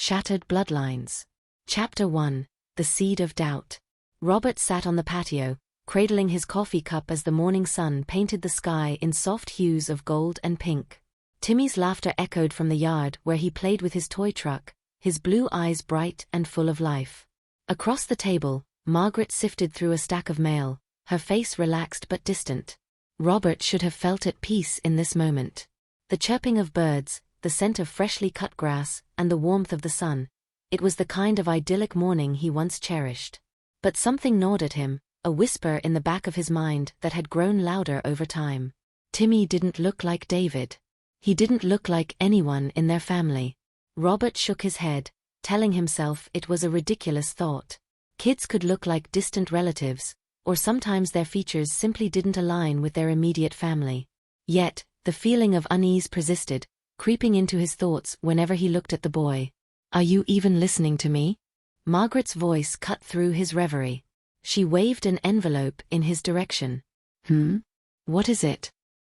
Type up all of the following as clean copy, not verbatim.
Shattered Bloodlines. Chapter 1. The Seed of Doubt. Robert sat on the patio, cradling his coffee cup as the morning sun painted the sky in soft hues of gold and pink. Timmy's laughter echoed from the yard where he played with his toy truck, his blue eyes bright and full of life. Across the table, Margaret sifted through a stack of mail, her face relaxed but distant. Robert should have felt at peace in this moment. The chirping of birds, the scent of freshly cut grass, and the warmth of the sun. It was the kind of idyllic morning he once cherished. But something gnawed at him, a whisper in the back of his mind that had grown louder over time. Timmy didn't look like David. He didn't look like anyone in their family. Robert shook his head, telling himself it was a ridiculous thought. Kids could look like distant relatives, or sometimes their features simply didn't align with their immediate family. Yet, the feeling of unease persisted, creeping into his thoughts whenever he looked at the boy. "Are you even listening to me?" Margaret's voice cut through his reverie. She waved an envelope in his direction. What is it?"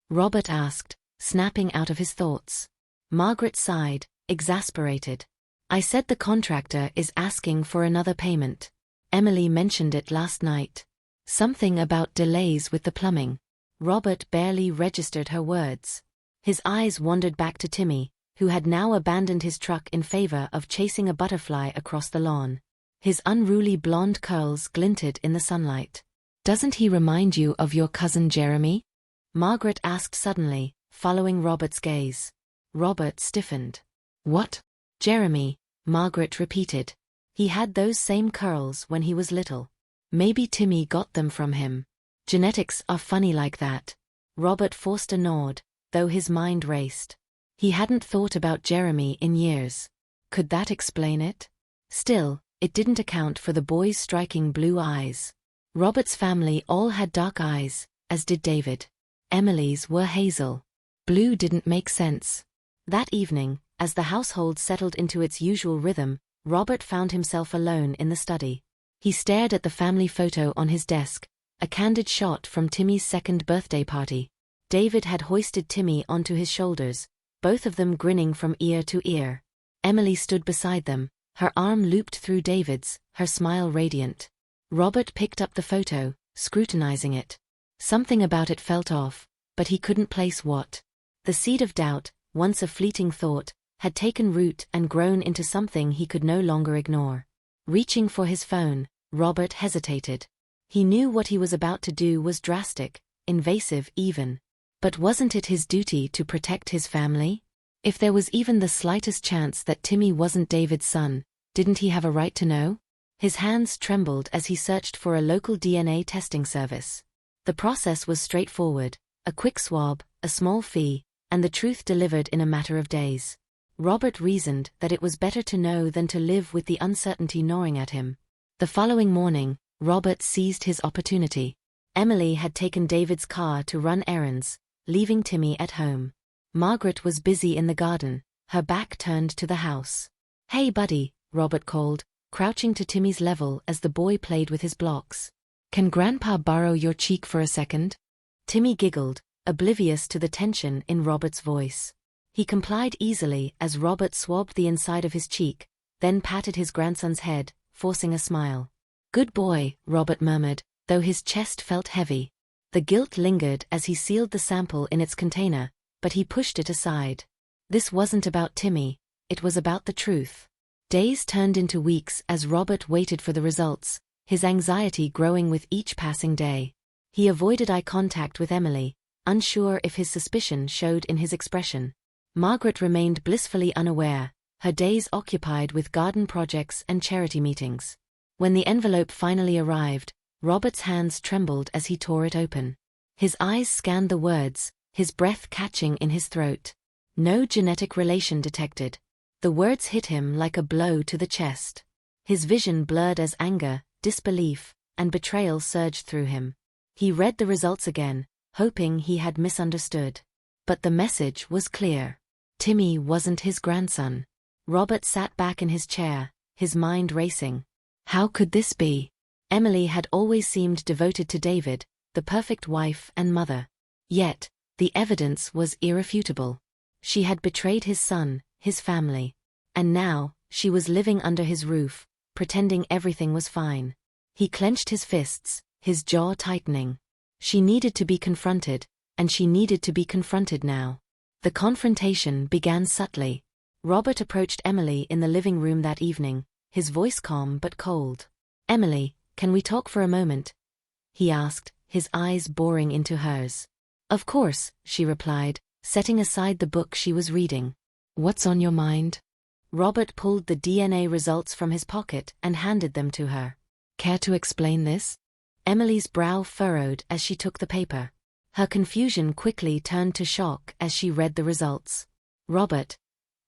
Robert asked, snapping out of his thoughts. Margaret sighed, exasperated. "I said the contractor is asking for another payment. Emily mentioned it last night. Something about delays with the plumbing." Robert barely registered her words. His eyes wandered back to Timmy, who had now abandoned his truck in favor of chasing a butterfly across the lawn. His unruly blonde curls glinted in the sunlight. "Doesn't he remind you of your cousin Jeremy?" Margaret asked suddenly, following Robert's gaze. Robert stiffened. "What?" "Jeremy," Margaret repeated. "He had those same curls when he was little. Maybe Timmy got them from him. Genetics are funny like that." Robert forced a nod, though his mind raced. He hadn't thought about Jeremy in years. Could that explain it? Still, it didn't account for the boy's striking blue eyes. Robert's family all had dark eyes, as did David. Emily's were hazel. Blue didn't make sense. That evening, as the household settled into its usual rhythm, Robert found himself alone in the study. He stared at the family photo on his desk, a candid shot from Timmy's second birthday party. David had hoisted Timmy onto his shoulders, both of them grinning from ear to ear. Emily stood beside them, her arm looped through David's, her smile radiant. Robert picked up the photo, scrutinizing it. Something about it felt off, but he couldn't place what. The seed of doubt, once a fleeting thought, had taken root and grown into something he could no longer ignore. Reaching for his phone, Robert hesitated. He knew what he was about to do was drastic, invasive even. But wasn't it his duty to protect his family? If there was even the slightest chance that Timmy wasn't David's son, didn't he have a right to know? His hands trembled as he searched for a local DNA testing service. The process was straightforward, a quick swab, a small fee, and the truth delivered in a matter of days. Robert reasoned that it was better to know than to live with the uncertainty gnawing at him. The following morning, Robert seized his opportunity. Emily had taken David's car to run errands, leaving Timmy at home. Margaret was busy in the garden, her back turned to the house. "Hey buddy," Robert called, crouching to Timmy's level as the boy played with his blocks. "Can Grandpa borrow your cheek for a second?" Timmy giggled, oblivious to the tension in Robert's voice. He complied easily as Robert swabbed the inside of his cheek, then patted his grandson's head, forcing a smile. "Good boy," Robert murmured, though his chest felt heavy. The guilt lingered as he sealed the sample in its container, but he pushed it aside. This wasn't about Timmy, it was about the truth. Days turned into weeks as Robert waited for the results, his anxiety growing with each passing day. He avoided eye contact with Emily, unsure if his suspicion showed in his expression. Margaret remained blissfully unaware, her days occupied with garden projects and charity meetings. When the envelope finally arrived, Robert's hands trembled as he tore it open. His eyes scanned the words, his breath catching in his throat. No genetic relation detected. The words hit him like a blow to the chest. His vision blurred as anger, disbelief, and betrayal surged through him. He read the results again, hoping he had misunderstood. But the message was clear. Timmy wasn't his grandson. Robert sat back in his chair, his mind racing. How could this be? Emily had always seemed devoted to David, the perfect wife and mother. Yet, the evidence was irrefutable. She had betrayed his son, his family. And now, she was living under his roof, pretending everything was fine. He clenched his fists, his jaw tightening. She needed to be confronted, and she needed to be confronted now. The confrontation began subtly. Robert approached Emily in the living room that evening, his voice calm but cold. "Emily, can we talk for a moment?" he asked, his eyes boring into hers. "Of course," she replied, setting aside the book she was reading. "What's on your mind?" Robert pulled the DNA results from his pocket and handed them to her. "Care to explain this?" Emily's brow furrowed as she took the paper. Her confusion quickly turned to shock as she read the results. "Robert,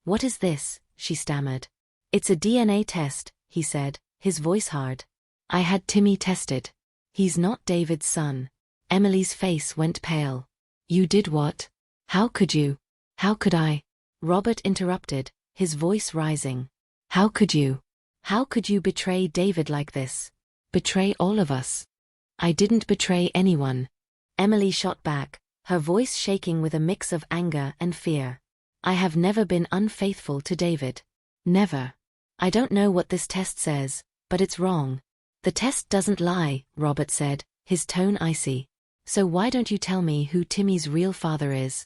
what is this?" she stammered. "It's a DNA test," he said, his voice hard. "I had Timmy tested. He's not David's son." Emily's face went pale. "You did what? How could you? How could I?" Robert interrupted, his voice rising. "How could you? How could you betray David like this? Betray all of us?" "I didn't betray anyone," Emily shot back, her voice shaking with a mix of anger and fear. "I have never been unfaithful to David. Never. I don't know what this test says, but it's wrong." "The test doesn't lie," Robert said, his tone icy. "So why don't you tell me who Timmy's real father is?"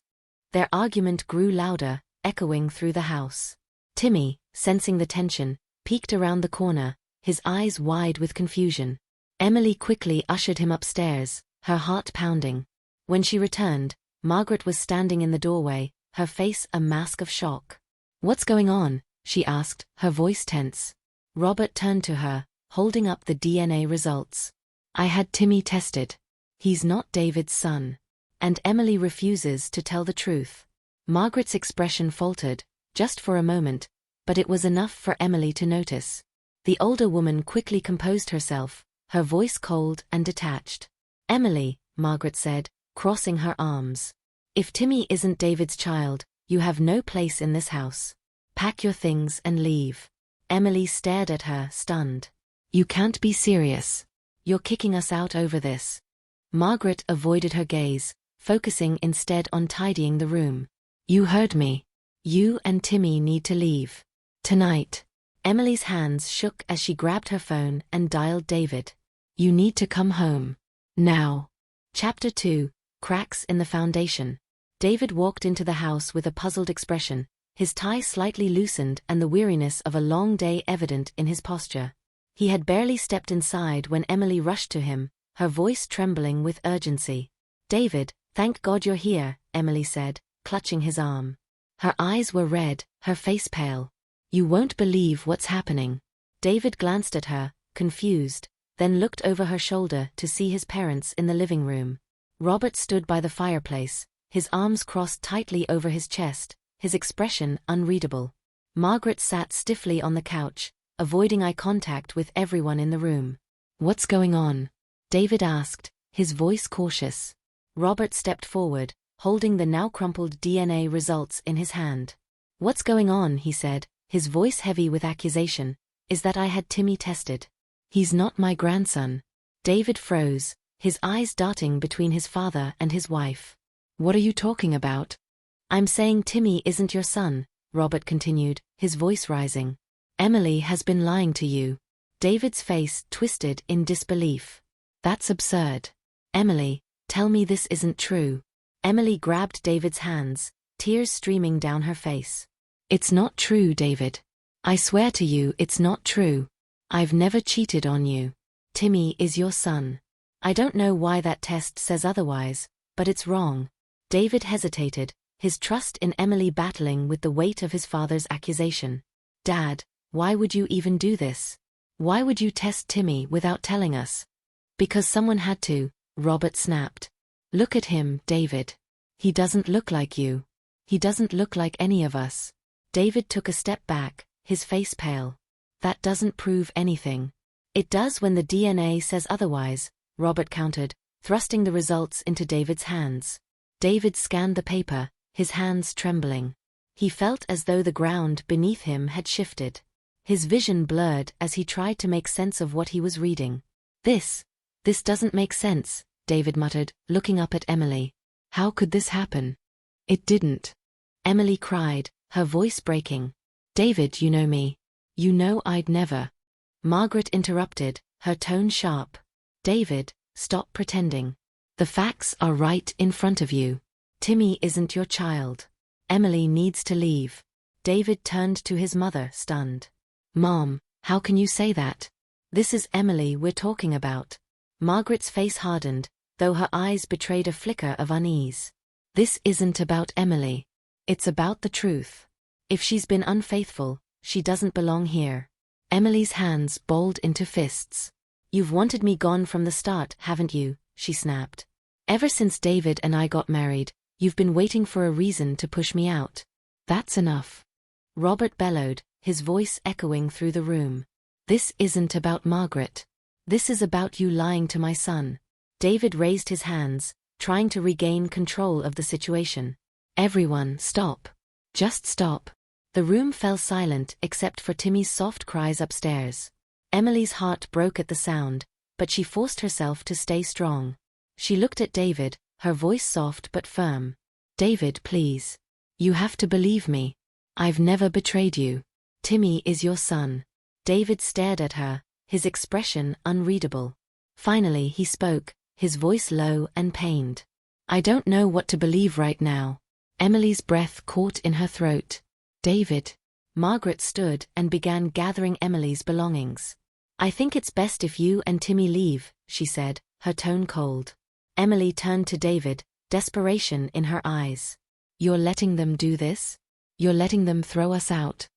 Their argument grew louder, echoing through the house. Timmy, sensing the tension, peeked around the corner, his eyes wide with confusion. Emily quickly ushered him upstairs, her heart pounding. When she returned, Margaret was standing in the doorway, her face a mask of shock. "What's going on?" she asked, her voice tense. Robert turned to her, holding up the DNA results. "I had Timmy tested. He's not David's son. And Emily refuses to tell the truth." Margaret's expression faltered, just for a moment, but it was enough for Emily to notice. The older woman quickly composed herself, her voice cold and detached. "Emily," Margaret said, crossing her arms. "If Timmy isn't David's child, you have no place in this house. Pack your things and leave." Emily stared at her, stunned. "You can't be serious. You're kicking us out over this." Margaret avoided her gaze, focusing instead on tidying the room. "You heard me. You and Timmy need to leave. Tonight." Emily's hands shook as she grabbed her phone and dialed David. "You need to come home. Now." Chapter 2, Cracks in the Foundation. David walked into the house with a puzzled expression, his tie slightly loosened and the weariness of a long day evident in his posture. He had barely stepped inside when Emily rushed to him, her voice trembling with urgency. "David, thank God you're here," Emily said, clutching his arm. Her eyes were red, her face pale. "You won't believe what's happening." David glanced at her, confused, then looked over her shoulder to see his parents in the living room. Robert stood by the fireplace, his arms crossed tightly over his chest, his expression unreadable. Margaret sat stiffly on the couch, avoiding eye contact with everyone in the room. "What's going on?" David asked, his voice cautious. Robert stepped forward, holding the now crumpled DNA results in his hand. "What's going on," he said, his voice heavy with accusation, "is that I had Timmy tested. He's not my grandson." David froze, his eyes darting between his father and his wife. "What are you talking about?" "I'm saying Timmy isn't your son," Robert continued, his voice rising. "Emily has been lying to you." David's face twisted in disbelief. "That's absurd. Emily, tell me this isn't true." Emily grabbed David's hands, tears streaming down her face. "It's not true, David. I swear to you it's not true. I've never cheated on you. Timmy is your son. I don't know why that test says otherwise, but it's wrong." David hesitated, his trust in Emily battling with the weight of his father's accusation. "Dad, why would you even do this? Why would you test Timmy without telling us?" "Because someone had to," Robert snapped. "Look at him, David. He doesn't look like you. He doesn't look like any of us." David took a step back, his face pale. "That doesn't prove anything." "It does when the DNA says otherwise," Robert countered, thrusting the results into David's hands. David scanned the paper, his hands trembling. He felt as though the ground beneath him had shifted. His vision blurred as he tried to make sense of what he was reading. This doesn't make sense," David muttered, looking up at Emily. "How could this happen?" "It didn't." Emily cried, her voice breaking. "David, you know me. You know I'd never. Margaret interrupted, her tone sharp. David, stop pretending. The facts are right in front of you. Timmy isn't your child. Emily needs to leave. David turned to his mother, stunned. Mom, how can you say that? This is Emily we're talking about. Margaret's face hardened, though her eyes betrayed a flicker of unease. This isn't about Emily. It's about the truth. If she's been unfaithful, she doesn't belong here. Emily's hands balled into fists. You've wanted me gone from the start, haven't you? She snapped. Ever since David and I got married, you've been waiting for a reason to push me out. That's enough. Robert bellowed, his voice echoing through the room. This isn't about Margaret. This is about you lying to my son. David raised his hands, trying to regain control of the situation. Everyone, stop. Just stop. The room fell silent except for Timmy's soft cries upstairs. Emily's heart broke at the sound, but she forced herself to stay strong. She looked at David, her voice soft but firm. David, please. You have to believe me. I've never betrayed you. Timmy is your son. David stared at her, his expression unreadable. Finally he spoke, his voice low and pained. I don't know what to believe right now. Emily's breath caught in her throat. David. Margaret stood and began gathering Emily's belongings. I think it's best if you and Timmy leave, she said, her tone cold. Emily turned to David, desperation in her eyes. You're letting them do this? You're letting them throw us out?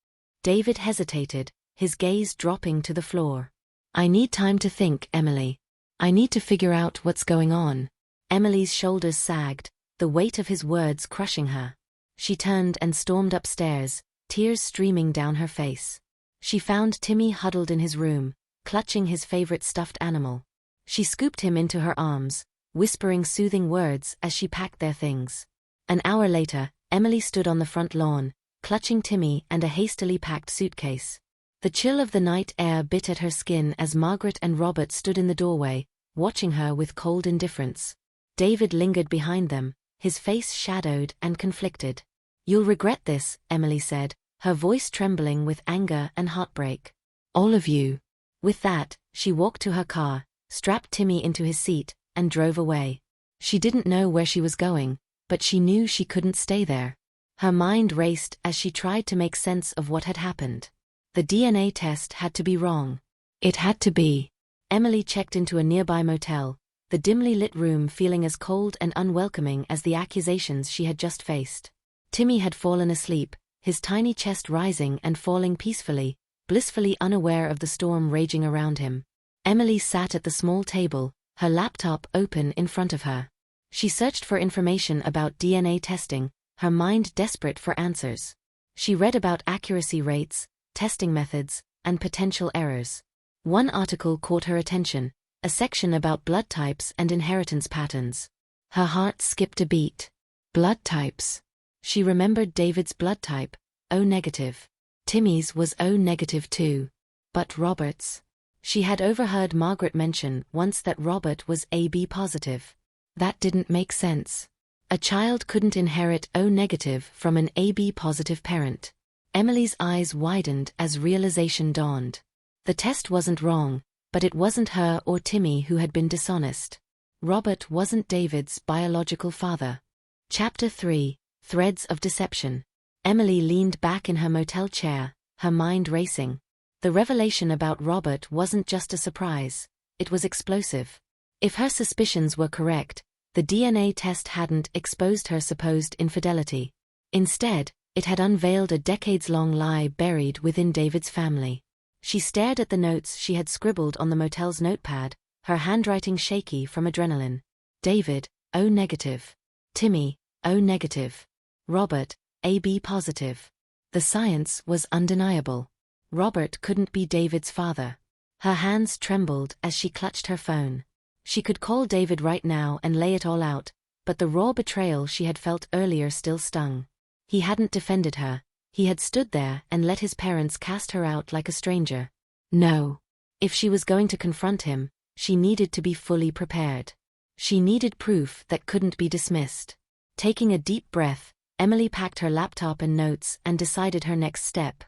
David hesitated, his gaze dropping to the floor. I need time to think, Emily. I need to figure out what's going on. Emily's shoulders sagged, the weight of his words crushing her. She turned and stormed upstairs, tears streaming down her face. She found Timmy huddled in his room, clutching his favorite stuffed animal. She scooped him into her arms, whispering soothing words as she packed their things. An hour later, Emily stood on the front lawn, clutching Timmy and a hastily packed suitcase. The chill of the night air bit at her skin as Margaret and Robert stood in the doorway, watching her with cold indifference. David lingered behind them, his face shadowed and conflicted. You'll regret this, Emily said, her voice trembling with anger and heartbreak. All of you. With that, she walked to her car, strapped Timmy into his seat, and drove away. She didn't know where she was going, but she knew she couldn't stay there. Her mind raced as she tried to make sense of what had happened. The DNA test had to be wrong. It had to be. Emily checked into a nearby motel, the dimly lit room feeling as cold and unwelcoming as the accusations she had just faced. Timmy had fallen asleep, his tiny chest rising and falling peacefully, blissfully unaware of the storm raging around him. Emily sat at the small table, her laptop open in front of her. She searched for information about DNA testing, her mind desperate for answers. She read about accuracy rates, testing methods, and potential errors. One article caught her attention, a section about blood types and inheritance patterns. Her heart skipped a beat. Blood types. She remembered David's blood type, O negative. Timmy's was O negative too. But Robert's? She had overheard Margaret mention once that Robert was AB positive. That didn't make sense. A child couldn't inherit O negative from an AB positive parent. Emily's eyes widened as realization dawned. The test wasn't wrong, but it wasn't her or Timmy who had been dishonest. Robert wasn't David's biological father. Chapter 3, Threads of Deception. Emily leaned back in her motel chair, her mind racing. The revelation about Robert wasn't just a surprise, it was explosive. If her suspicions were correct, the DNA test hadn't exposed her supposed infidelity. Instead, it had unveiled a decades-long lie buried within David's family. She stared at the notes she had scribbled on the motel's notepad, her handwriting shaky from adrenaline. David, O negative. Timmy, O negative. Robert, AB positive. The science was undeniable. Robert couldn't be David's father. Her hands trembled as she clutched her phone. She could call David right now and lay it all out, but the raw betrayal she had felt earlier still stung. He hadn't defended her. He had stood there and let his parents cast her out like a stranger. No. If she was going to confront him, she needed to be fully prepared. She needed proof that couldn't be dismissed. Taking a deep breath, Emily packed her laptop and notes and decided her next step.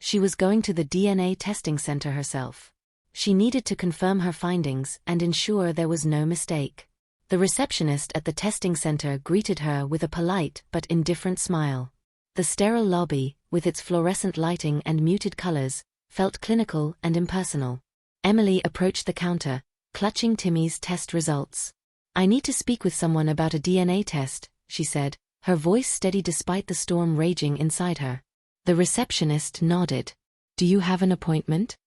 She was going to the DNA testing center herself. She needed to confirm her findings and ensure there was no mistake. The receptionist at the testing center greeted her with a polite but indifferent smile. The sterile lobby, with its fluorescent lighting and muted colors, felt clinical and impersonal. Emily approached the counter, clutching Timmy's test results. "I need to speak with someone about a DNA test," she said, her voice steady despite the storm raging inside her. The receptionist nodded. "Do you have an appointment?"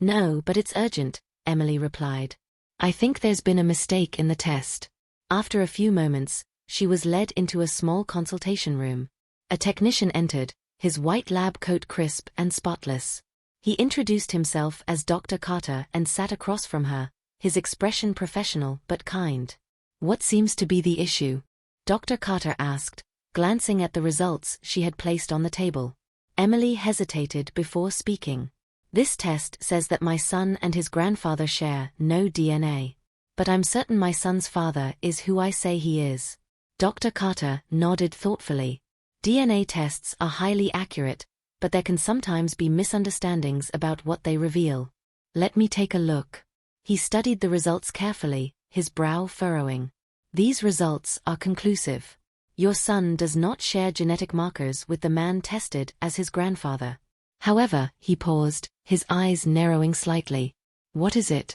"No, but it's urgent," Emily replied. "I think there's been a mistake in the test." After a few moments, she was led into a small consultation room. A technician entered, his white lab coat crisp and spotless. He introduced himself as Dr. Carter and sat across from her, his expression professional but kind. "What seems to be the issue?" Dr. Carter asked, glancing at the results she had placed on the table. Emily hesitated before speaking. "This test says that my son and his grandfather share no DNA. But I'm certain my son's father is who I say he is." Dr. Carter nodded thoughtfully. "DNA tests are highly accurate, but there can sometimes be misunderstandings about what they reveal. Let me take a look." He studied the results carefully, his brow furrowing. "These results are conclusive. Your son does not share genetic markers with the man tested as his grandfather." However, he paused, his eyes narrowing slightly. "What is it?"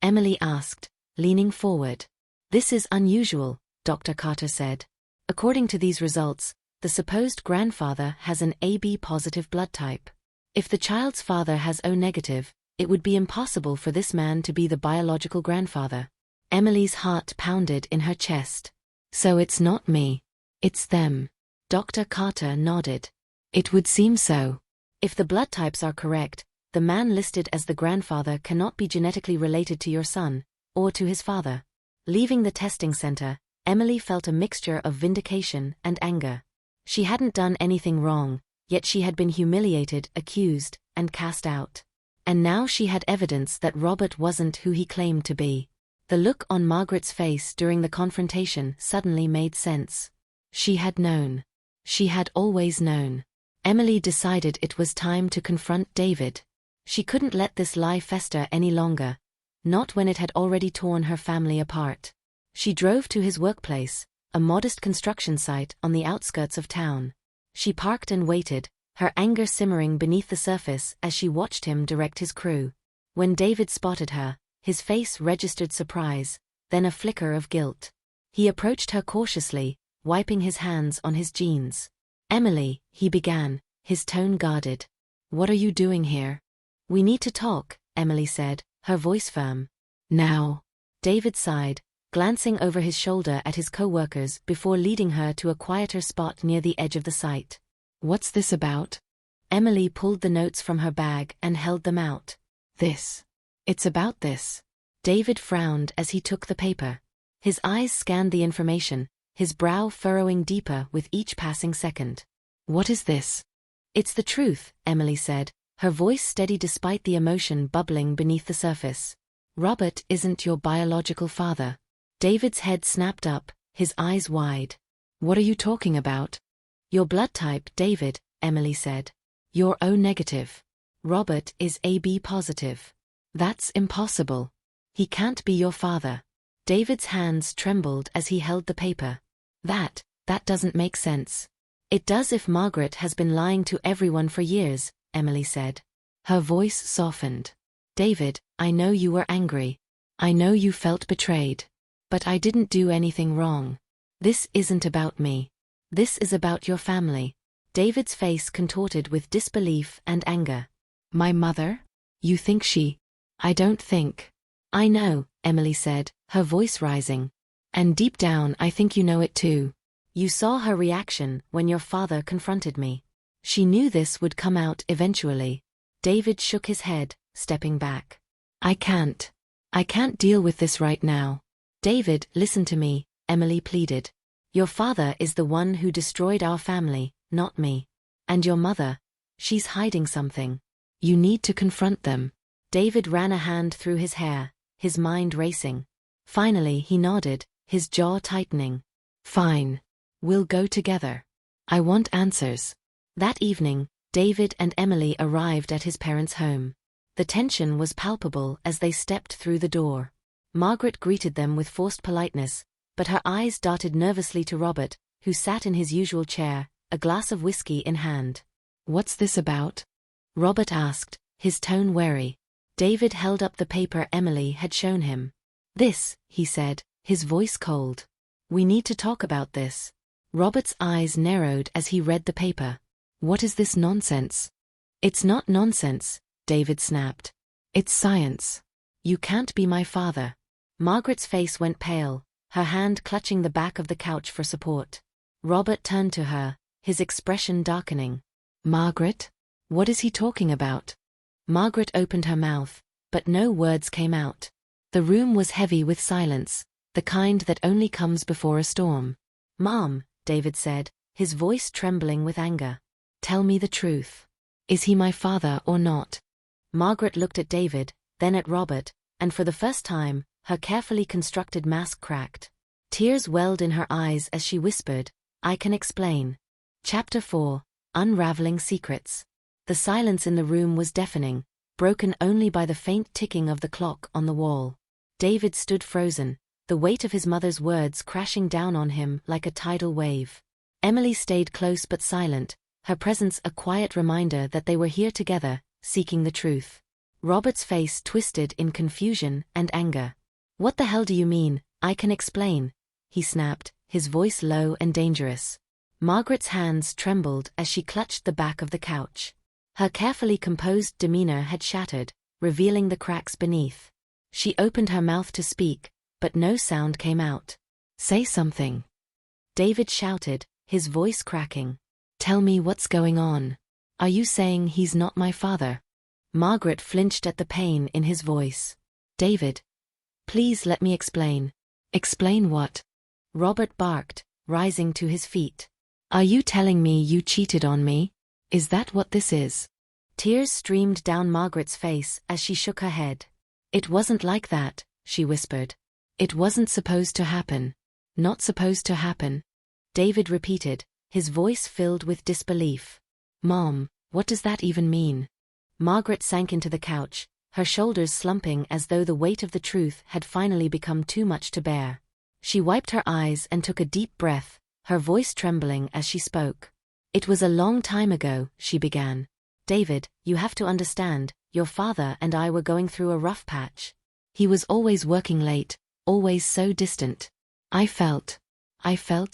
Emily asked, leaning forward. "This is unusual," Dr. Carter said. "According to these results, the supposed grandfather has an AB-positive blood type. If the child's father has O-negative, it would be impossible for this man to be the biological grandfather." Emily's heart pounded in her chest. "So it's not me. It's them." Dr. Carter nodded. "It would seem so. If the blood types are correct, the man listed as the grandfather cannot be genetically related to your son, or to his father." Leaving the testing center, Emily felt a mixture of vindication and anger. She hadn't done anything wrong, yet she had been humiliated, accused, and cast out. And now she had evidence that Robert wasn't who he claimed to be. The look on Margaret's face during the confrontation suddenly made sense. She had known. She had always known. Emily decided it was time to confront David. She couldn't let this lie fester any longer, not when it had already torn her family apart. She drove to his workplace, a modest construction site on the outskirts of town. She parked and waited, her anger simmering beneath the surface as she watched him direct his crew. When David spotted her, his face registered surprise, then a flicker of guilt. He approached her cautiously, wiping his hands on his jeans. "Emily," he began, his tone guarded. "What are you doing here?" "We need to talk," Emily said, her voice firm. "Now?" David sighed, glancing over his shoulder at his co-workers before leading her to a quieter spot near the edge of the site. "What's this about?" Emily pulled the notes from her bag and held them out. "This. It's about this." David frowned as he took the paper. His eyes scanned the information, his brow furrowing deeper with each passing second. "What is this?" "It's the truth," Emily said, her voice steady despite the emotion bubbling beneath the surface. "Robert isn't your biological father." David's head snapped up, his eyes wide. "What are you talking about?" "Your blood type, David," Emily said. "You're O-negative. Robert is AB positive. That's impossible. He can't be your father." David's hands trembled as he held the paper. That doesn't make sense." "It does if Margaret has been lying to everyone for years," Emily said. Her voice softened. "David, I know you were angry. I know you felt betrayed. But I didn't do anything wrong. This isn't about me. This is about your family." David's face contorted with disbelief and anger. "My mother? You think she—" "I don't think." "I know," Emily said, her voice rising. "And deep down I think you know it too. You saw her reaction when your father confronted me. She knew this would come out eventually." David shook his head, stepping back. I can't deal with this right now." "David, listen to me," Emily pleaded. "Your father is the one who destroyed our family, not me. And your mother, she's hiding something. You need to confront them." David ran a hand through his hair, his mind racing. Finally he nodded, his jaw tightening. "Fine. We'll go together. I want answers." That evening, David and Emily arrived at his parents' home. The tension was palpable as they stepped through the door. Margaret greeted them with forced politeness, but her eyes darted nervously to Robert, who sat in his usual chair, a glass of whiskey in hand. "What's this about?" Robert asked, his tone wary. David held up the paper Emily had shown him. "This," he said, his voice cold. "We need to talk about this." Robert's eyes narrowed as he read the paper. "What is this nonsense?" "It's not nonsense," David snapped. "It's science. You can't be my father." Margaret's face went pale, her hand clutching the back of the couch for support. Robert turned to her, his expression darkening. "Margaret? What is he talking about?" Margaret opened her mouth, but no words came out. The room was heavy with silence, the kind that only comes before a storm. "Mom," David said, his voice trembling with anger. "Tell me the truth. Is he my father or not?" Margaret looked at David, then at Robert, and for the first time, her carefully constructed mask cracked. Tears welled in her eyes as she whispered, "I can explain." Chapter 4: Unraveling Secrets. The silence in the room was deafening, broken only by the faint ticking of the clock on the wall. David stood frozen, the weight of his mother's words crashing down on him like a tidal wave. Emily stayed close but silent, her presence a quiet reminder that they were here together, seeking the truth. Robert's face twisted in confusion and anger. "What the hell do you mean, I can explain?" he snapped, his voice low and dangerous. Margaret's hands trembled as she clutched the back of the couch. Her carefully composed demeanor had shattered, revealing the cracks beneath. She opened her mouth to speak, but no sound came out. "Say something," David shouted, his voice cracking. "Tell me what's going on. Are you saying he's not my father?" Margaret flinched at the pain in his voice. "David, please let me explain." "Explain what?" Robert barked, rising to his feet. "Are you telling me you cheated on me? Is that what this is?" Tears streamed down Margaret's face as she shook her head. "It wasn't like that," she whispered. "It wasn't supposed to happen." "Not supposed to happen?" David repeated, his voice filled with disbelief. "Mom, what does that even mean?" Margaret sank into the couch, her shoulders slumping as though the weight of the truth had finally become too much to bear. She wiped her eyes and took a deep breath, her voice trembling as she spoke. "It was a long time ago," she began. "David, you have to understand, your father and I were going through a rough patch. He was always working late, always so distant. I felt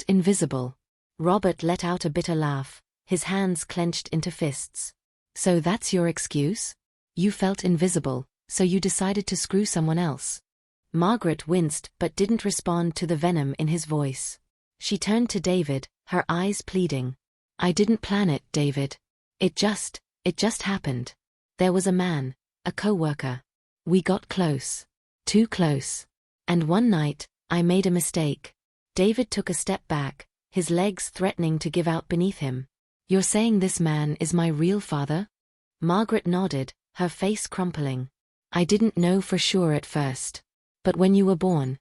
invisible." Robert let out a bitter laugh, his hands clenched into fists. "So that's your excuse? You felt invisible, so you decided to screw someone else?" Margaret winced but didn't respond to the venom in his voice. She turned to David, her eyes pleading. "I didn't plan it, David. It just happened. There was a man, a coworker. We got close. Too close. And one night, I made a mistake." David took a step back, his legs threatening to give out beneath him. "You're saying this man is my real father?" Margaret nodded, her face crumpling. "I didn't know for sure at first. But when you were born,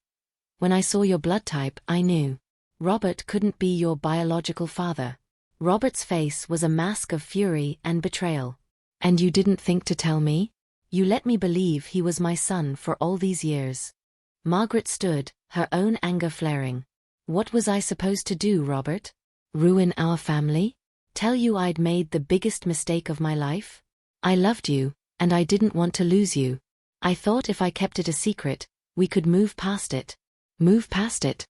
when I saw your blood type, I knew. Robert couldn't be your biological father." Robert's face was a mask of fury and betrayal. "And you didn't think to tell me? You let me believe he was my son for all these years." Margaret stood, her own anger flaring. "What was I supposed to do, Robert? Ruin our family? Tell you I'd made the biggest mistake of my life? I loved you, and I didn't want to lose you. I thought if I kept it a secret, we could move past it." "Move past it?"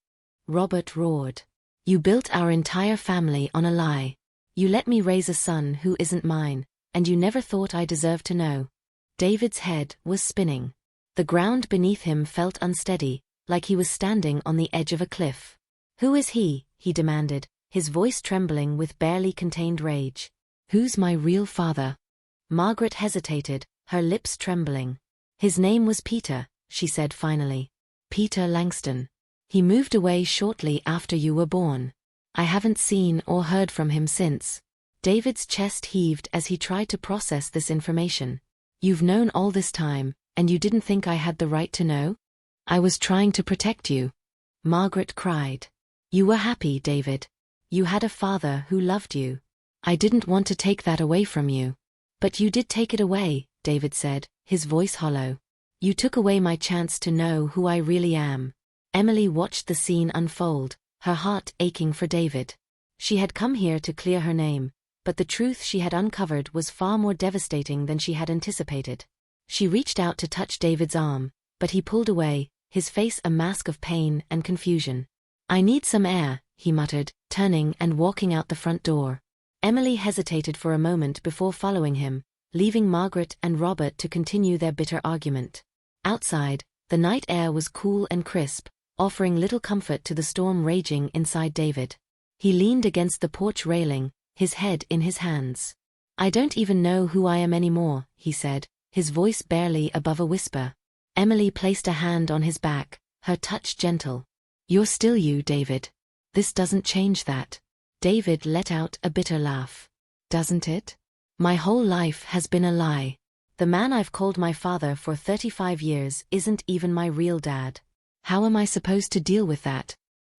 Robert roared. "You built our entire family on a lie. You let me raise a son who isn't mine, and you never thought I deserved to know." David's head was spinning. The ground beneath him felt unsteady, like he was standing on the edge of a cliff. "Who is he?" he demanded, his voice trembling with barely contained rage. "Who's my real father?" Margaret hesitated, her lips trembling. "His name was Peter," she said finally. "Peter Langston. He moved away shortly after you were born. I haven't seen or heard from him since." David's chest heaved as he tried to process this information. "You've known all this time, and you didn't think I had the right to know? I was trying to protect you." Margaret cried. "You were happy, David. You had a father who loved you. I didn't want to take that away from you. But you did take it away, David said, his voice hollow. You took away my chance to know who I really am. Emily watched the scene unfold, her heart aching for David. She had come here to clear her name, but the truth she had uncovered was far more devastating than she had anticipated. She reached out to touch David's arm, but he pulled away, his face a mask of pain and confusion. I need some air, he muttered, turning and walking out the front door. Emily hesitated for a moment before following him, leaving Margaret and Robert to continue their bitter argument. Outside, the night air was cool and crisp, offering little comfort to the storm raging inside David. He leaned against the porch railing, his head in his hands. I don't even know who I am anymore, he said, his voice barely above a whisper. Emily placed a hand on his back, her touch gentle. You're still you, David. This doesn't change that. David let out a bitter laugh. Doesn't it? My whole life has been a lie. The man I've called my father for 35 years isn't even my real dad. How am I supposed to deal with that?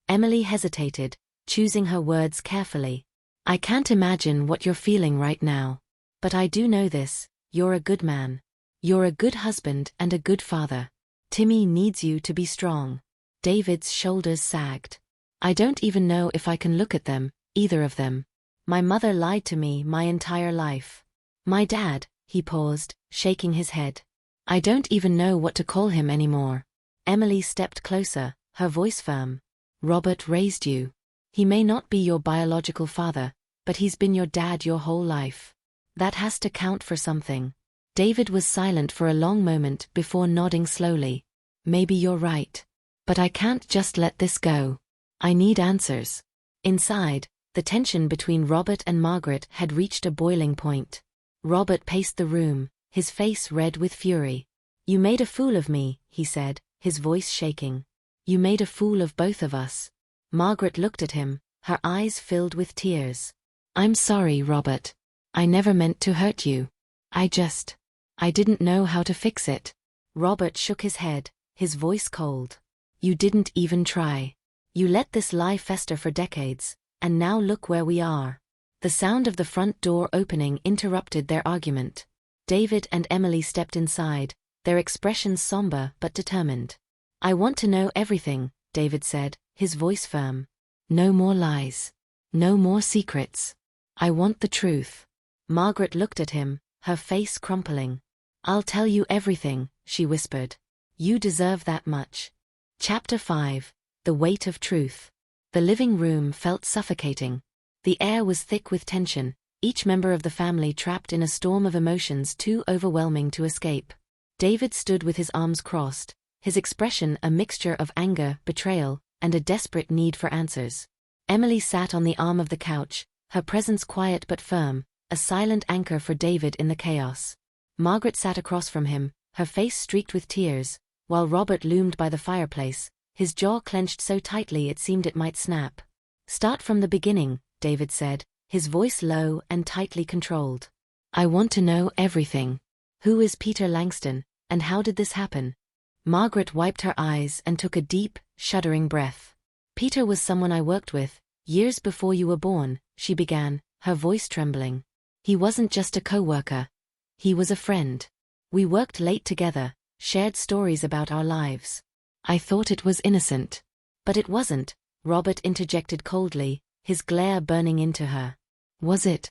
Emily hesitated, choosing her words carefully. I can't imagine what you're feeling right now. But I do know this, you're a good man. You're a good husband and a good father. Timmy needs you to be strong. David's shoulders sagged. I don't even know if I can look at them, either of them. My mother lied to me my entire life. My dad, he paused, shaking his head. I don't even know what to call him anymore. Emily stepped closer, her voice firm. Robert raised you. He may not be your biological father, but he's been your dad your whole life. That has to count for something. David was silent for a long moment before nodding slowly. Maybe you're right. But I can't just let this go. I need answers. Inside, the tension between Robert and Margaret had reached a boiling point. Robert paced the room, his face red with fury. You made a fool of me, he said, his voice shaking. You made a fool of both of us. Margaret looked at him, her eyes filled with tears. I'm sorry, Robert. I never meant to hurt you. I didn't know how to fix it. Robert shook his head, his voice cold. You didn't even try. You let this lie fester for decades, and now look where we are. The sound of the front door opening interrupted their argument. David and Emily stepped inside, their expressions somber but determined. I want to know everything, David said, his voice firm. No more lies. No more secrets. I want the truth. Margaret looked at him, her face crumpling. I'll tell you everything, she whispered. You deserve that much. Chapter 5. The Weight of Truth. The living room felt suffocating. The air was thick with tension, each member of the family trapped in a storm of emotions too overwhelming to escape. David stood with his arms crossed, his expression a mixture of anger, betrayal, and a desperate need for answers. Emily sat on the arm of the couch, her presence quiet but firm, a silent anchor for David in the chaos. Margaret sat across from him, her face streaked with tears, while Robert loomed by the fireplace, his jaw clenched so tightly it seemed it might snap. Start from the beginning, David said, his voice low and tightly controlled. I want to know everything. Who is Peter Langston, and how did this happen? Margaret wiped her eyes and took a deep, shuddering breath. Peter was someone I worked with, years before you were born, she began, her voice trembling. He wasn't just a co-worker. He was a friend. We worked late together, shared stories about our lives. I thought it was innocent. But it wasn't, Robert interjected coldly, his glare burning into her. Was it?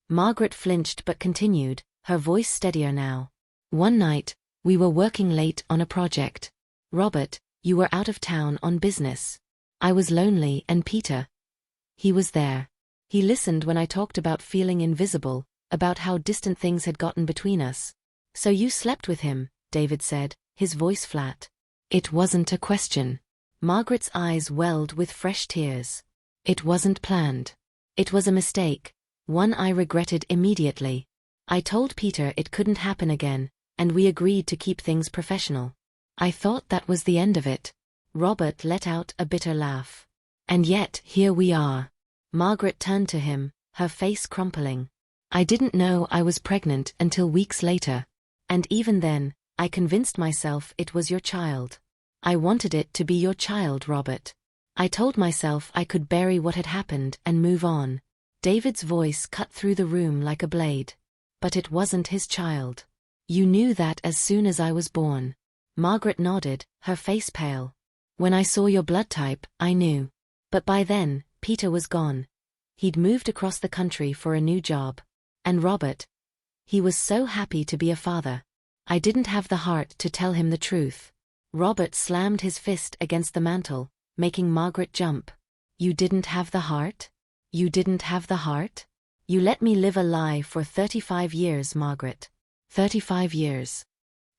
Margaret flinched but continued, her voice steadier now. One night, we were working late on a project. Robert, you were out of town on business. I was lonely and Peter. He was there. He listened when I talked about feeling invisible, about how distant things had gotten between us. So you slept with him, David said, his voice flat. It wasn't a question. Margaret's eyes welled with fresh tears. It wasn't planned. It was a mistake, one I regretted immediately. I told Peter it couldn't happen again, and we agreed to keep things professional. I thought that was the end of it. Robert let out a bitter laugh. And yet, here we are. Margaret turned to him, her face crumpling. I didn't know I was pregnant until weeks later. And even then, I convinced myself it was your child. I wanted it to be your child, Robert. I told myself I could bury what had happened and move on. David's voice cut through the room like a blade. But it wasn't his child. You knew that as soon as I was born. Margaret nodded, her face pale. When I saw your blood type, I knew. But by then, Peter was gone. He'd moved across the country for a new job. And Robert. He was so happy to be a father. I didn't have the heart to tell him the truth. Robert slammed his fist against the mantel, making Margaret jump. You didn't have the heart? You didn't have the heart? You let me live a lie for 35 years, Margaret. 35 years.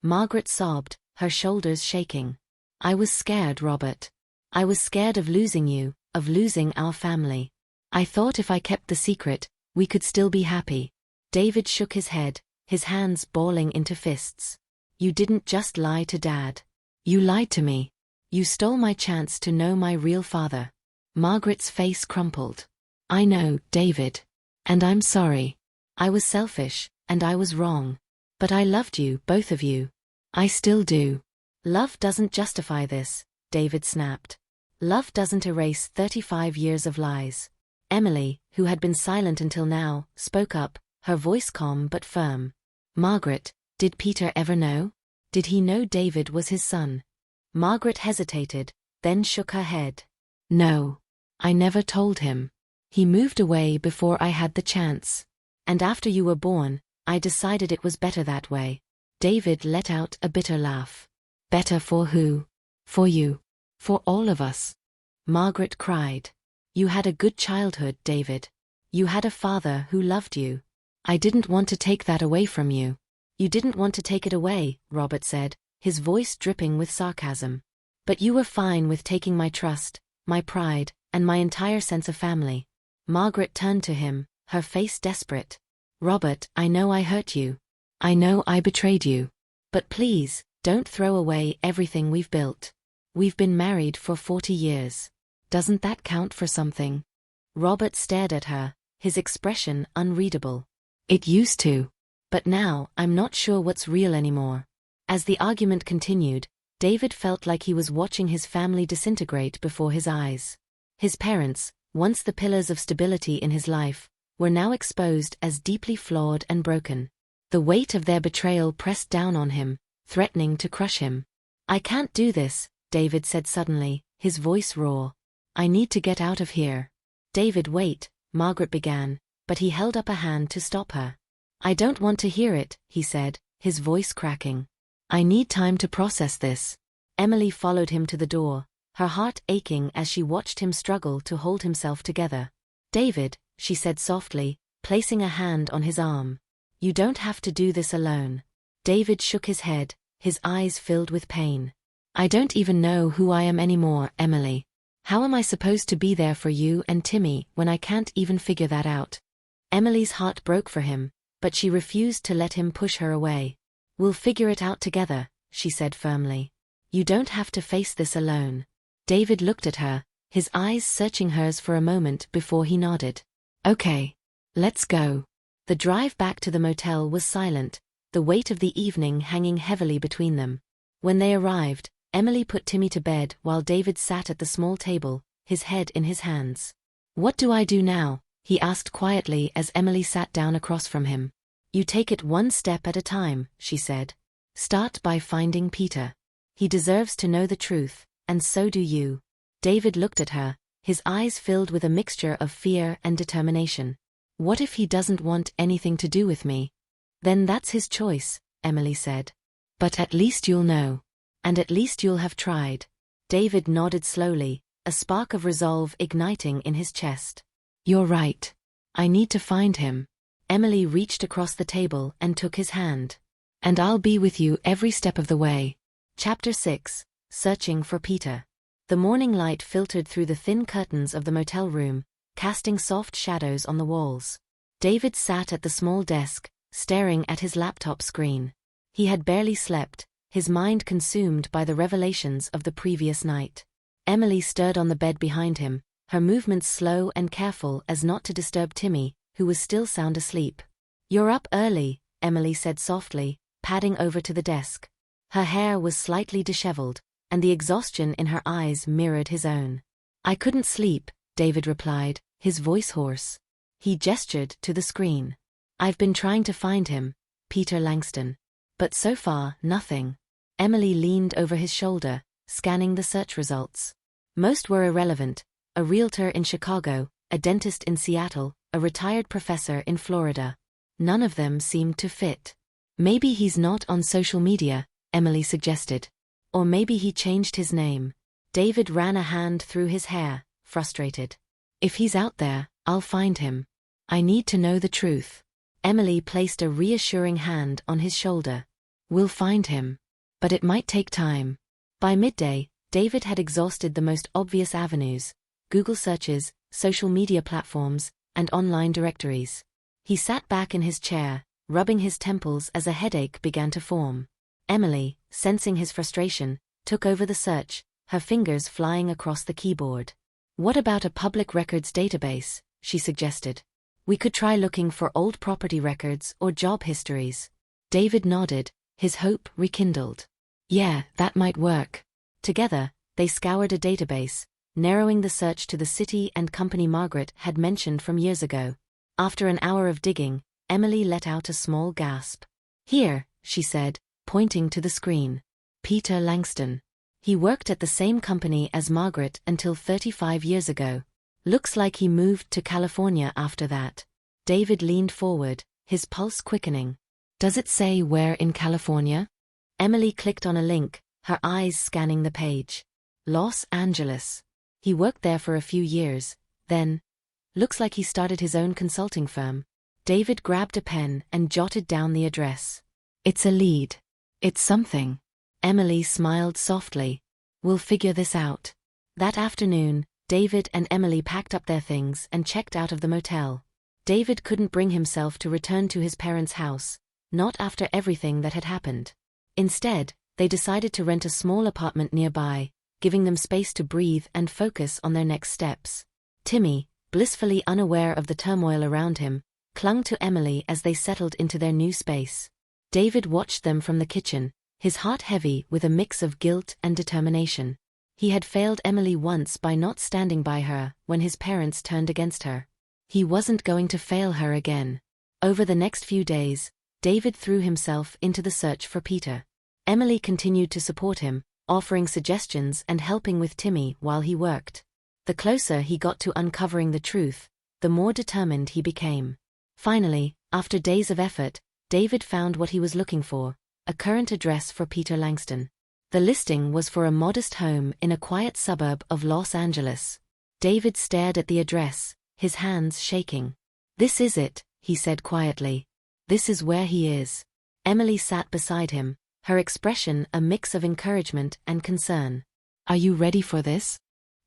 Margaret sobbed, her shoulders shaking. I was scared, Robert. I was scared of losing you, of losing our family. I thought if I kept the secret, we could still be happy. David shook his head, his hands balling into fists. You didn't just lie to Dad. You lied to me. You stole my chance to know my real father. Margaret's face crumpled. I know, David. And I'm sorry. I was selfish, and I was wrong. But I loved you, both of you. I still do. Love doesn't justify this, David snapped. Love doesn't erase 35 years of lies. Emily, who had been silent until now, spoke up, her voice calm but firm. Margaret, did Peter ever know? Did he know David was his son? Margaret hesitated, then shook her head. No. I never told him. He moved away before I had the chance. And after you were born, I decided it was better that way. David let out a bitter laugh. Better for who? For you. For all of us. Margaret cried. You had a good childhood, David. You had a father who loved you. I didn't want to take that away from you. You didn't want to take it away, Robert said, his voice dripping with sarcasm. But you were fine with taking my trust, my pride, and my entire sense of family. Margaret turned to him, her face desperate. Robert, I know I hurt you. I know I betrayed you. But please, don't throw away everything we've built. We've been married for 40 years. Doesn't that count for something? Robert stared at her, his expression unreadable. It used to. But now, I'm not sure what's real anymore. As the argument continued, David felt like he was watching his family disintegrate before his eyes. His parents, once the pillars of stability in his life, were now exposed as deeply flawed and broken. The weight of their betrayal pressed down on him, threatening to crush him. I can't do this, David said suddenly, his voice raw. I need to get out of here. David, wait, Margaret began, but he held up a hand to stop her. I don't want to hear it, he said, his voice cracking. I need time to process this. Emily followed him to the door, her heart aching as she watched him struggle to hold himself together. David, she said softly, placing a hand on his arm. You don't have to do this alone. David shook his head, his eyes filled with pain. I don't even know who I am anymore, Emily. How am I supposed to be there for you and Timmy when I can't even figure that out? Emily's heart broke for him, but she refused to let him push her away. We'll figure it out together, she said firmly. You don't have to face this alone. David looked at her, his eyes searching hers for a moment before he nodded. Okay. Let's go. The drive back to the motel was silent, the weight of the evening hanging heavily between them. When they arrived, Emily put Timmy to bed while David sat at the small table, his head in his hands. What do I do now? He asked quietly as Emily sat down across from him. You take it one step at a time, she said. Start by finding Peter. He deserves to know the truth, and so do you. David looked at her, his eyes filled with a mixture of fear and determination. What if he doesn't want anything to do with me? Then that's his choice, Emily said. But at least you'll know. And at least you'll have tried. David nodded slowly, a spark of resolve igniting in his chest. You're right. I need to find him. Emily reached across the table and took his hand. And I'll be with you every step of the way. Chapter 6, Searching for Peter. The morning light filtered through the thin curtains of the motel room, casting soft shadows on the walls. David sat at the small desk, staring at his laptop screen. He had barely slept, his mind consumed by the revelations of the previous night. Emily stirred on the bed behind him, her movements slow and careful as not to disturb Timmy, who was still sound asleep. You're up early, Emily said softly, padding over to the desk. Her hair was slightly disheveled, and the exhaustion in her eyes mirrored his own. I couldn't sleep, David replied, his voice hoarse. He gestured to the screen. I've been trying to find him, Peter Langston. But so far, nothing. Emily leaned over his shoulder, scanning the search results. Most were irrelevant: a realtor in Chicago, a dentist in Seattle, a retired professor in Florida. None of them seemed to fit. Maybe he's not on social media, Emily suggested. Or maybe he changed his name. David ran a hand through his hair, frustrated. If he's out there, I'll find him. I need to know the truth. Emily placed a reassuring hand on his shoulder. We'll find him. But it might take time. By midday, David had exhausted the most obvious avenues: Google searches, social media platforms, and online directories. He sat back in his chair, rubbing his temples as a headache began to form. Emily, sensing his frustration, took over the search, her fingers flying across the keyboard. What about a public records database? She suggested. We could try looking for old property records or job histories. David nodded, his hope rekindled. Yeah, that might work. Together, they scoured a database, narrowing the search to the city and company Margaret had mentioned from years ago. After an hour of digging, Emily let out a small gasp. Here, she said, pointing to the screen. Peter Langston. He worked at the same company as Margaret until 35 years ago. Looks like he moved to California after that. David leaned forward, his pulse quickening. Does it say where in California? Emily clicked on a link, her eyes scanning the page. Los Angeles. He worked there for a few years, then. Looks like he started his own consulting firm. David grabbed a pen and jotted down the address. It's a lead. It's something. Emily smiled softly. We'll figure this out. That afternoon, David and Emily packed up their things and checked out of the motel. David couldn't bring himself to return to his parents' house, not after everything that had happened. Instead, they decided to rent a small apartment nearby, giving them space to breathe and focus on their next steps. Timmy, blissfully unaware of the turmoil around him, clung to Emily as they settled into their new space. David watched them from the kitchen, his heart heavy with a mix of guilt and determination. He had failed Emily once by not standing by her when his parents turned against her. He wasn't going to fail her again. Over the next few days, David threw himself into the search for Peter. Emily continued to support him, offering suggestions and helping with Timmy while he worked. The closer he got to uncovering the truth, the more determined he became. Finally, after days of effort, David found what he was looking for: a current address for Peter Langston. The listing was for a modest home in a quiet suburb of Los Angeles. David stared at the address, his hands shaking. This is it, he said quietly. This is where he is. Emily sat beside him, her expression a mix of encouragement and concern. Are you ready for this?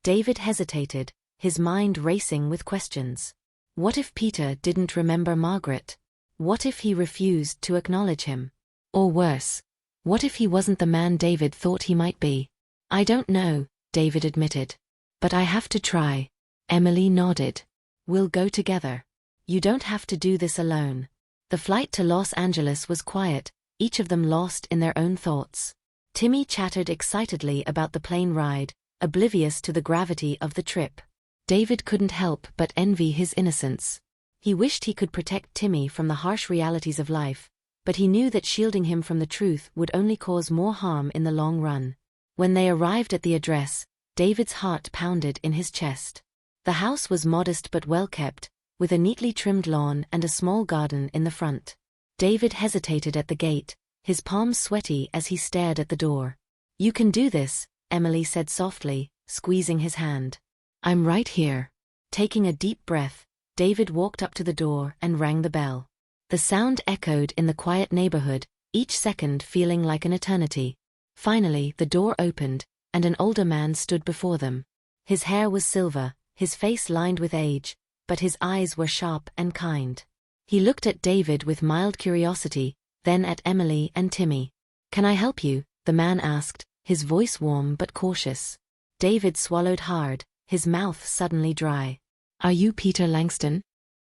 David hesitated, his mind racing with questions. What if Peter didn't remember Margaret? What if he refused to acknowledge him? Or worse, what if he wasn't the man David thought he might be? I don't know, David admitted. But I have to try. Emily nodded. We'll go together. You don't have to do this alone. The flight to Los Angeles was quiet, each of them lost in their own thoughts. Timmy chattered excitedly about the plane ride, oblivious to the gravity of the trip. David couldn't help but envy his innocence. He wished he could protect Timmy from the harsh realities of life, but he knew that shielding him from the truth would only cause more harm in the long run. When they arrived at the address, David's heart pounded in his chest. The house was modest but well kept, with a neatly trimmed lawn and a small garden in the front. David hesitated at the gate, his palms sweaty as he stared at the door. You can do this, Emily said softly, squeezing his hand. I'm right here. Taking a deep breath, David walked up to the door and rang the bell. The sound echoed in the quiet neighborhood, each second feeling like an eternity. Finally, the door opened, and an older man stood before them. His hair was silver, his face lined with age, but his eyes were sharp and kind. He looked at David with mild curiosity, then at Emily and Timmy. Can I help you? The man asked, his voice warm but cautious. David swallowed hard, his mouth suddenly dry. Are you Peter Langston?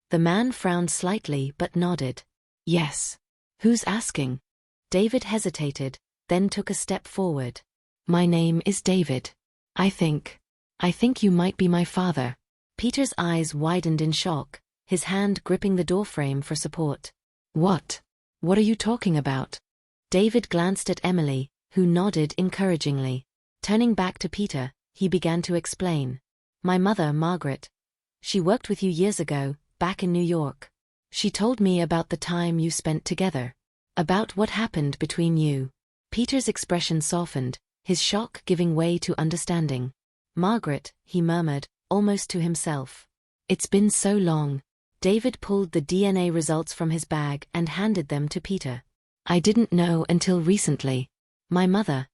The man frowned slightly but nodded. Yes. Who's asking? David hesitated, then took a step forward. My name is David. I think you might be my father. Peter's eyes widened in shock, his hand gripping the doorframe for support. What? What are you talking about? David glanced at Emily, who nodded encouragingly. Turning back to Peter, he began to explain. My mother, Margaret. She worked with you years ago, back in New York. She told me about the time you spent together. About what happened between you. Peter's expression softened, his shock giving way to understanding. Margaret, he murmured, almost to himself. It's been so long. David pulled the DNA results from his bag and handed them to Peter. I didn't know until recently. My mother.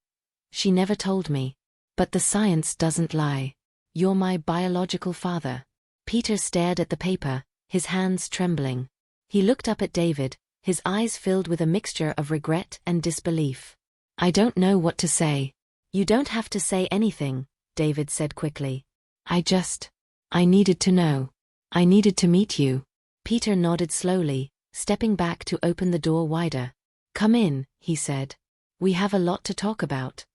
She never told me. But the science doesn't lie. You're my biological father. Peter stared at the paper, his hands trembling. He looked up at David, his eyes filled with a mixture of regret and disbelief. I don't know what to say. You don't have to say anything, David said quickly. I needed to know. I needed to meet you. Peter nodded slowly, stepping back to open the door wider. Come in, he said. We have a lot to talk about.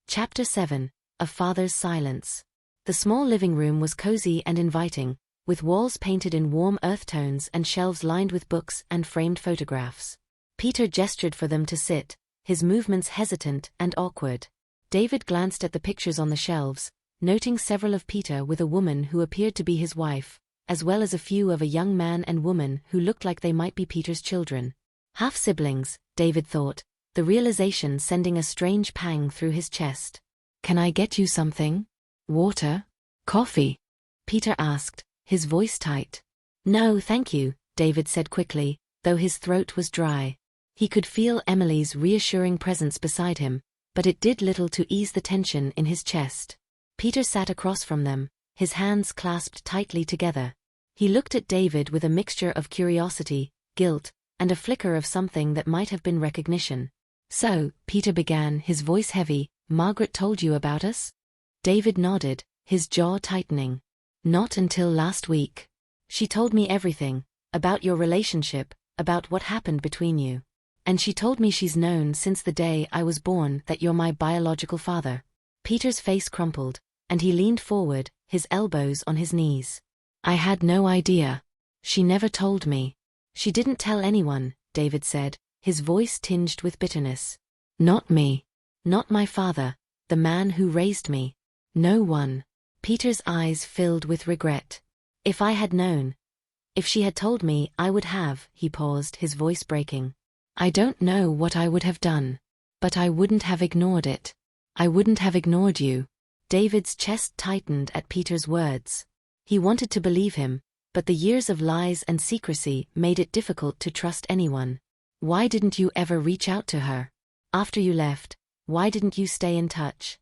Chapter 7, A Father's Silence. The small living room was cozy and inviting, with walls painted in warm earth tones and shelves lined with books and framed photographs. Peter gestured for them to sit, his movements hesitant and awkward. David glanced at the pictures on the shelves, noting several of Peter with a woman who appeared to be his wife, as well as a few of a young man and woman who looked like they might be Peter's children. Half-siblings, David thought, the realization sending a strange pang through his chest. Can I get you something? Water? Coffee? Peter asked, his voice tight. No, thank you, David said quickly, though his throat was dry. He could feel Emily's reassuring presence beside him, but it did little to ease the tension in his chest. Peter sat across from them, his hands clasped tightly together. He looked at David with a mixture of curiosity, guilt, and a flicker of something that might have been recognition. So, Peter began, his voice heavy, Margaret told you about us? David nodded, his jaw tightening. Not until last week. She told me everything, about your relationship, about what happened between you. And she told me she's known since the day I was born that you're my biological father. Peter's face crumpled, and he leaned forward, his elbows on his knees. I had no idea. She never told me. She didn't tell anyone, David said, his voice tinged with bitterness. Not me. Not my father, the man who raised me. No one. Peter's eyes filled with regret. If I had known. If she had told me, I would have, he paused, his voice breaking. I don't know what I would have done. But I wouldn't have ignored it. I wouldn't have ignored you. David's chest tightened at Peter's words. He wanted to believe him, but the years of lies and secrecy made it difficult to trust anyone. Why didn't you ever reach out to her? After you left, why didn't you stay in touch?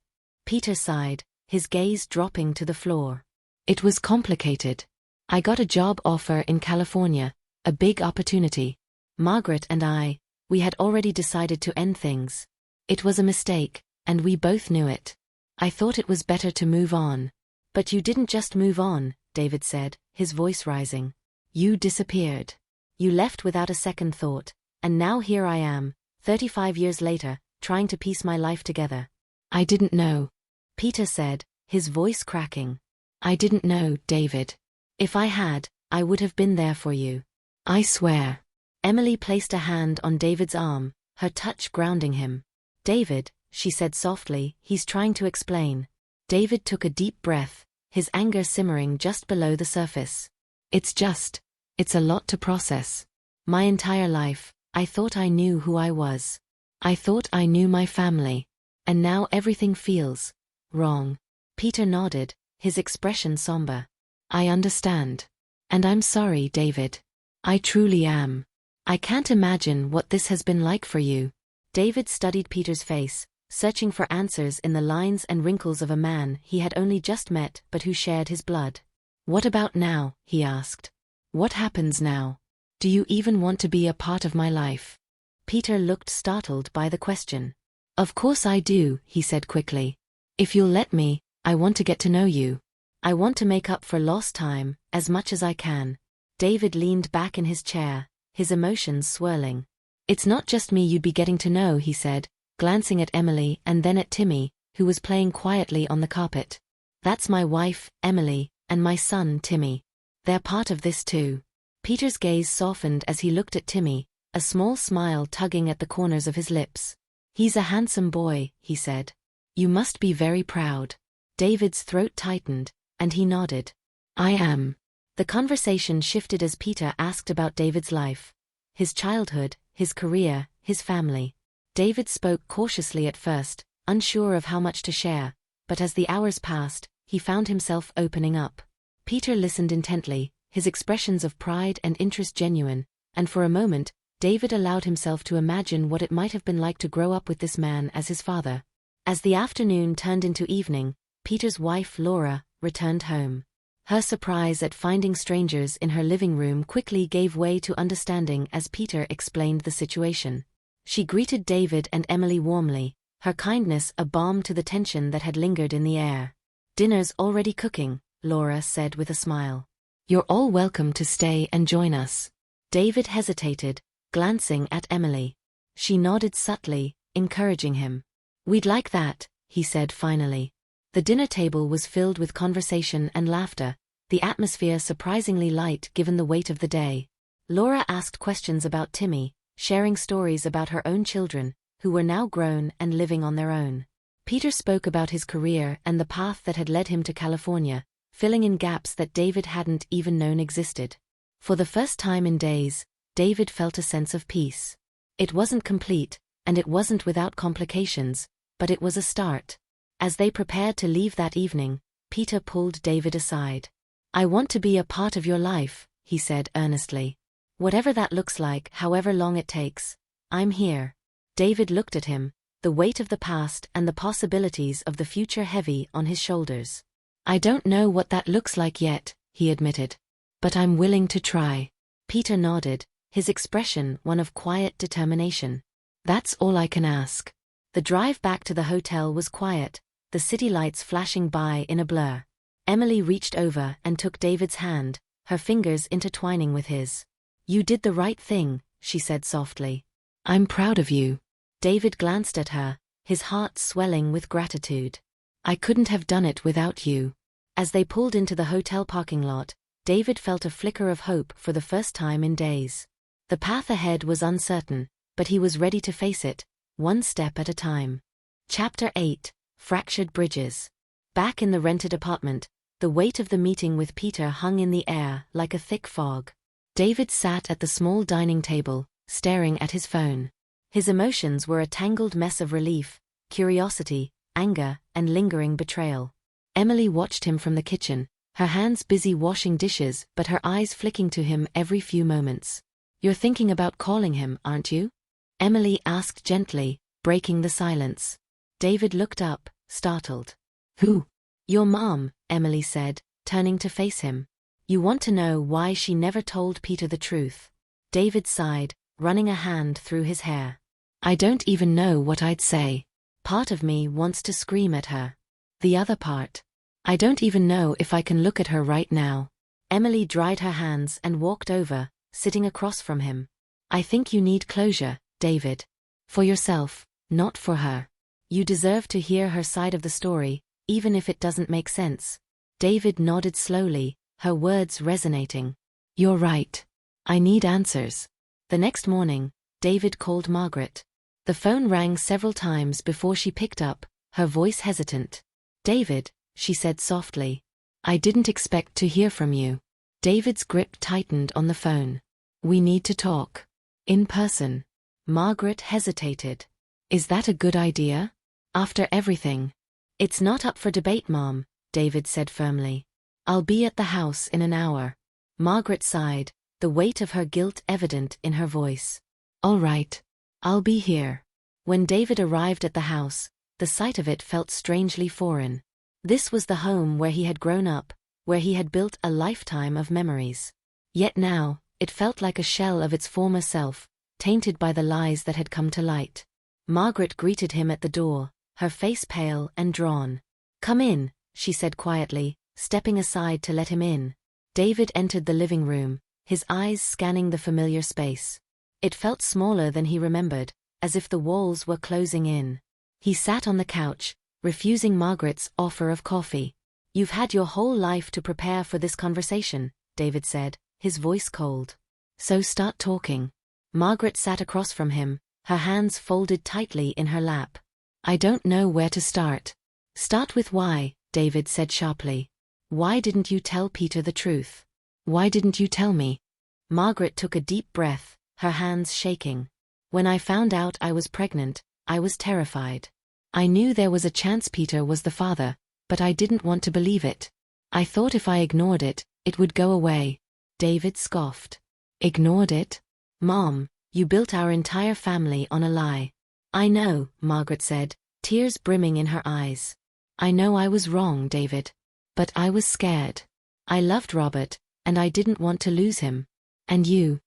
Peter sighed, his gaze dropping to the floor. It was complicated. I got a job offer in California, a big opportunity. Margaret and we had already decided to end things. It was a mistake, and we both knew it. I thought it was better to move on. But you didn't just move on, David said, his voice rising. You disappeared. You left without a second thought, and now here I am, 35 years later, trying to piece my life together. I didn't know. Peter said, his voice cracking. I didn't know, David. If I had, I would have been there for you. I swear. Emily placed a hand on David's arm, her touch grounding him. David, she said softly, he's trying to explain. David took a deep breath, his anger simmering just below the surface. It's a lot to process. My entire life, I thought I knew who I was. I thought I knew my family. And now everything feels wrong. Peter nodded, his expression somber. I understand. And I'm sorry, David. I truly am. I can't imagine what this has been like for you. David studied Peter's face, searching for answers in the lines and wrinkles of a man he had only just met but who shared his blood. What about now? He asked. What happens now? Do you even want to be a part of my life? Peter looked startled by the question. Of course I do, he said quickly. If you'll let me, I want to get to know you. I want to make up for lost time, as much as I can. David leaned back in his chair, his emotions swirling. It's not just me you'd be getting to know, he said, glancing at Emily and then at Timmy, who was playing quietly on the carpet. That's my wife, Emily, and my son, Timmy. They're part of this too. Peter's gaze softened as he looked at Timmy, a small smile tugging at the corners of his lips. "He's a handsome boy," he said. "You must be very proud." David's throat tightened, and he nodded. "I am." The conversation shifted as Peter asked about David's life. His childhood, his career, his family. David spoke cautiously at first, unsure of how much to share, but as the hours passed, he found himself opening up. Peter listened intently, his expressions of pride and interest genuine, and for a moment, David allowed himself to imagine what it might have been like to grow up with this man as his father. As the afternoon turned into evening, Peter's wife Laura returned home. Her surprise at finding strangers in her living room quickly gave way to understanding as Peter explained the situation. She greeted David and Emily warmly, her kindness a balm to the tension that had lingered in the air. "Dinner's already cooking," Laura said with a smile. "You're all welcome to stay and join us." David hesitated, glancing at Emily. She nodded subtly, encouraging him. "We'd like that," he said finally. The dinner table was filled with conversation and laughter, the atmosphere surprisingly light given the weight of the day. Laura asked questions about Timmy, sharing stories about her own children, who were now grown and living on their own. Peter spoke about his career and the path that had led him to California, filling in gaps that David hadn't even known existed. For the first time in days, David felt a sense of peace. It wasn't complete, and it wasn't without complications, but it was a start. As they prepared to leave that evening, Peter pulled David aside. "I want to be a part of your life," he said earnestly. "Whatever that looks like, however long it takes, I'm here." David looked at him, the weight of the past and the possibilities of the future heavy on his shoulders. "I don't know what that looks like yet," he admitted. "But I'm willing to try." Peter nodded, his expression one of quiet determination. "That's all I can ask." The drive back to the hotel was quiet, the city lights flashing by in a blur. Emily reached over and took David's hand, her fingers intertwining with his. "You did the right thing," she said softly. "I'm proud of you." David glanced at her, his heart swelling with gratitude. "I couldn't have done it without you." As they pulled into the hotel parking lot, David felt a flicker of hope for the first time in days. The path ahead was uncertain, but he was ready to face it, one step at a time. Chapter 8: Fractured Bridges. Back in the rented apartment, the weight of the meeting with Peter hung in the air like a thick fog. David sat at the small dining table, staring at his phone. His emotions were a tangled mess of relief, curiosity, anger, and lingering betrayal. Emily watched him from the kitchen, her hands busy washing dishes but her eyes flicking to him every few moments. "You're thinking about calling him, aren't you?" Emily asked gently, breaking the silence. David looked up, startled. "Who?" "Your mom," Emily said, turning to face him. "You want to know why she never told Peter the truth." David sighed, running a hand through his hair. "I don't even know what I'd say. Part of me wants to scream at her. The other part, I don't even know if I can look at her right now." Emily dried her hands and walked over, sitting across from him. "I think you need closure, David. For yourself, not for her. You deserve to hear her side of the story, even if it doesn't make sense." David nodded slowly, her words resonating. "You're right. I need answers." The next morning, David called Margaret. The phone rang several times before she picked up, her voice hesitant. "David," she said softly. "I didn't expect to hear from you." David's grip tightened on the phone. "We need to talk. In person." Margaret hesitated. "Is that a good idea? After everything?" "It's not up for debate, Mom," David said firmly. "I'll be at the house in an hour." Margaret sighed, the weight of her guilt evident in her voice. "All right. I'll be here." When David arrived at the house, the sight of it felt strangely foreign. This was the home where he had grown up, where he had built a lifetime of memories. Yet now, it felt like a shell of its former self, tainted by the lies that had come to light. Margaret greeted him at the door, her face pale and drawn. "Come in," she said quietly, stepping aside to let him in. David entered the living room, his eyes scanning the familiar space. It felt smaller than he remembered, as if the walls were closing in. He sat on the couch, refusing Margaret's offer of coffee. "You've had your whole life to prepare for this conversation," David said, his voice cold. So start talking. Margaret sat across from him, her hands folded tightly in her lap. I don't know where to start. Start with why, David said sharply. Why didn't you tell Peter the truth? Why didn't you tell me? Margaret took a deep breath, her hands shaking. When I found out I was pregnant, I was terrified. I knew there was a chance Peter was the father, but I didn't want to believe it. I thought if I ignored it, it would go away. David scoffed. Ignored it? Mom, you built our entire family on a lie. I know, Margaret said, tears brimming in her eyes. I know I was wrong, David. But I was scared. I loved Robert, and I didn't want to lose him. And you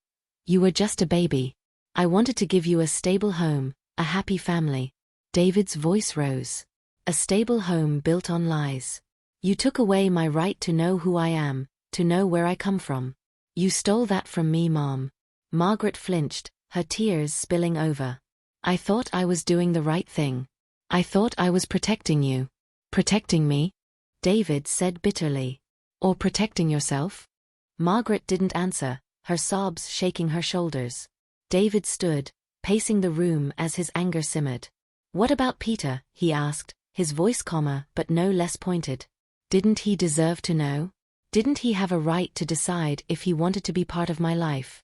were just a baby. I wanted to give you a stable home, a happy family. David's voice rose. A stable home built on lies. You took away my right to know who I am, to know where I come from. You stole that from me, Mom. Margaret flinched, her tears spilling over. I thought I was doing the right thing. I thought I was protecting you. Protecting me? David said bitterly. Or protecting yourself? Margaret didn't answer, her sobs shaking her shoulders. David stood, pacing the room as his anger simmered. What about Peter? He asked, his voice calmer but no less pointed. Didn't he deserve to know? Didn't he have a right to decide if he wanted to be part of my life?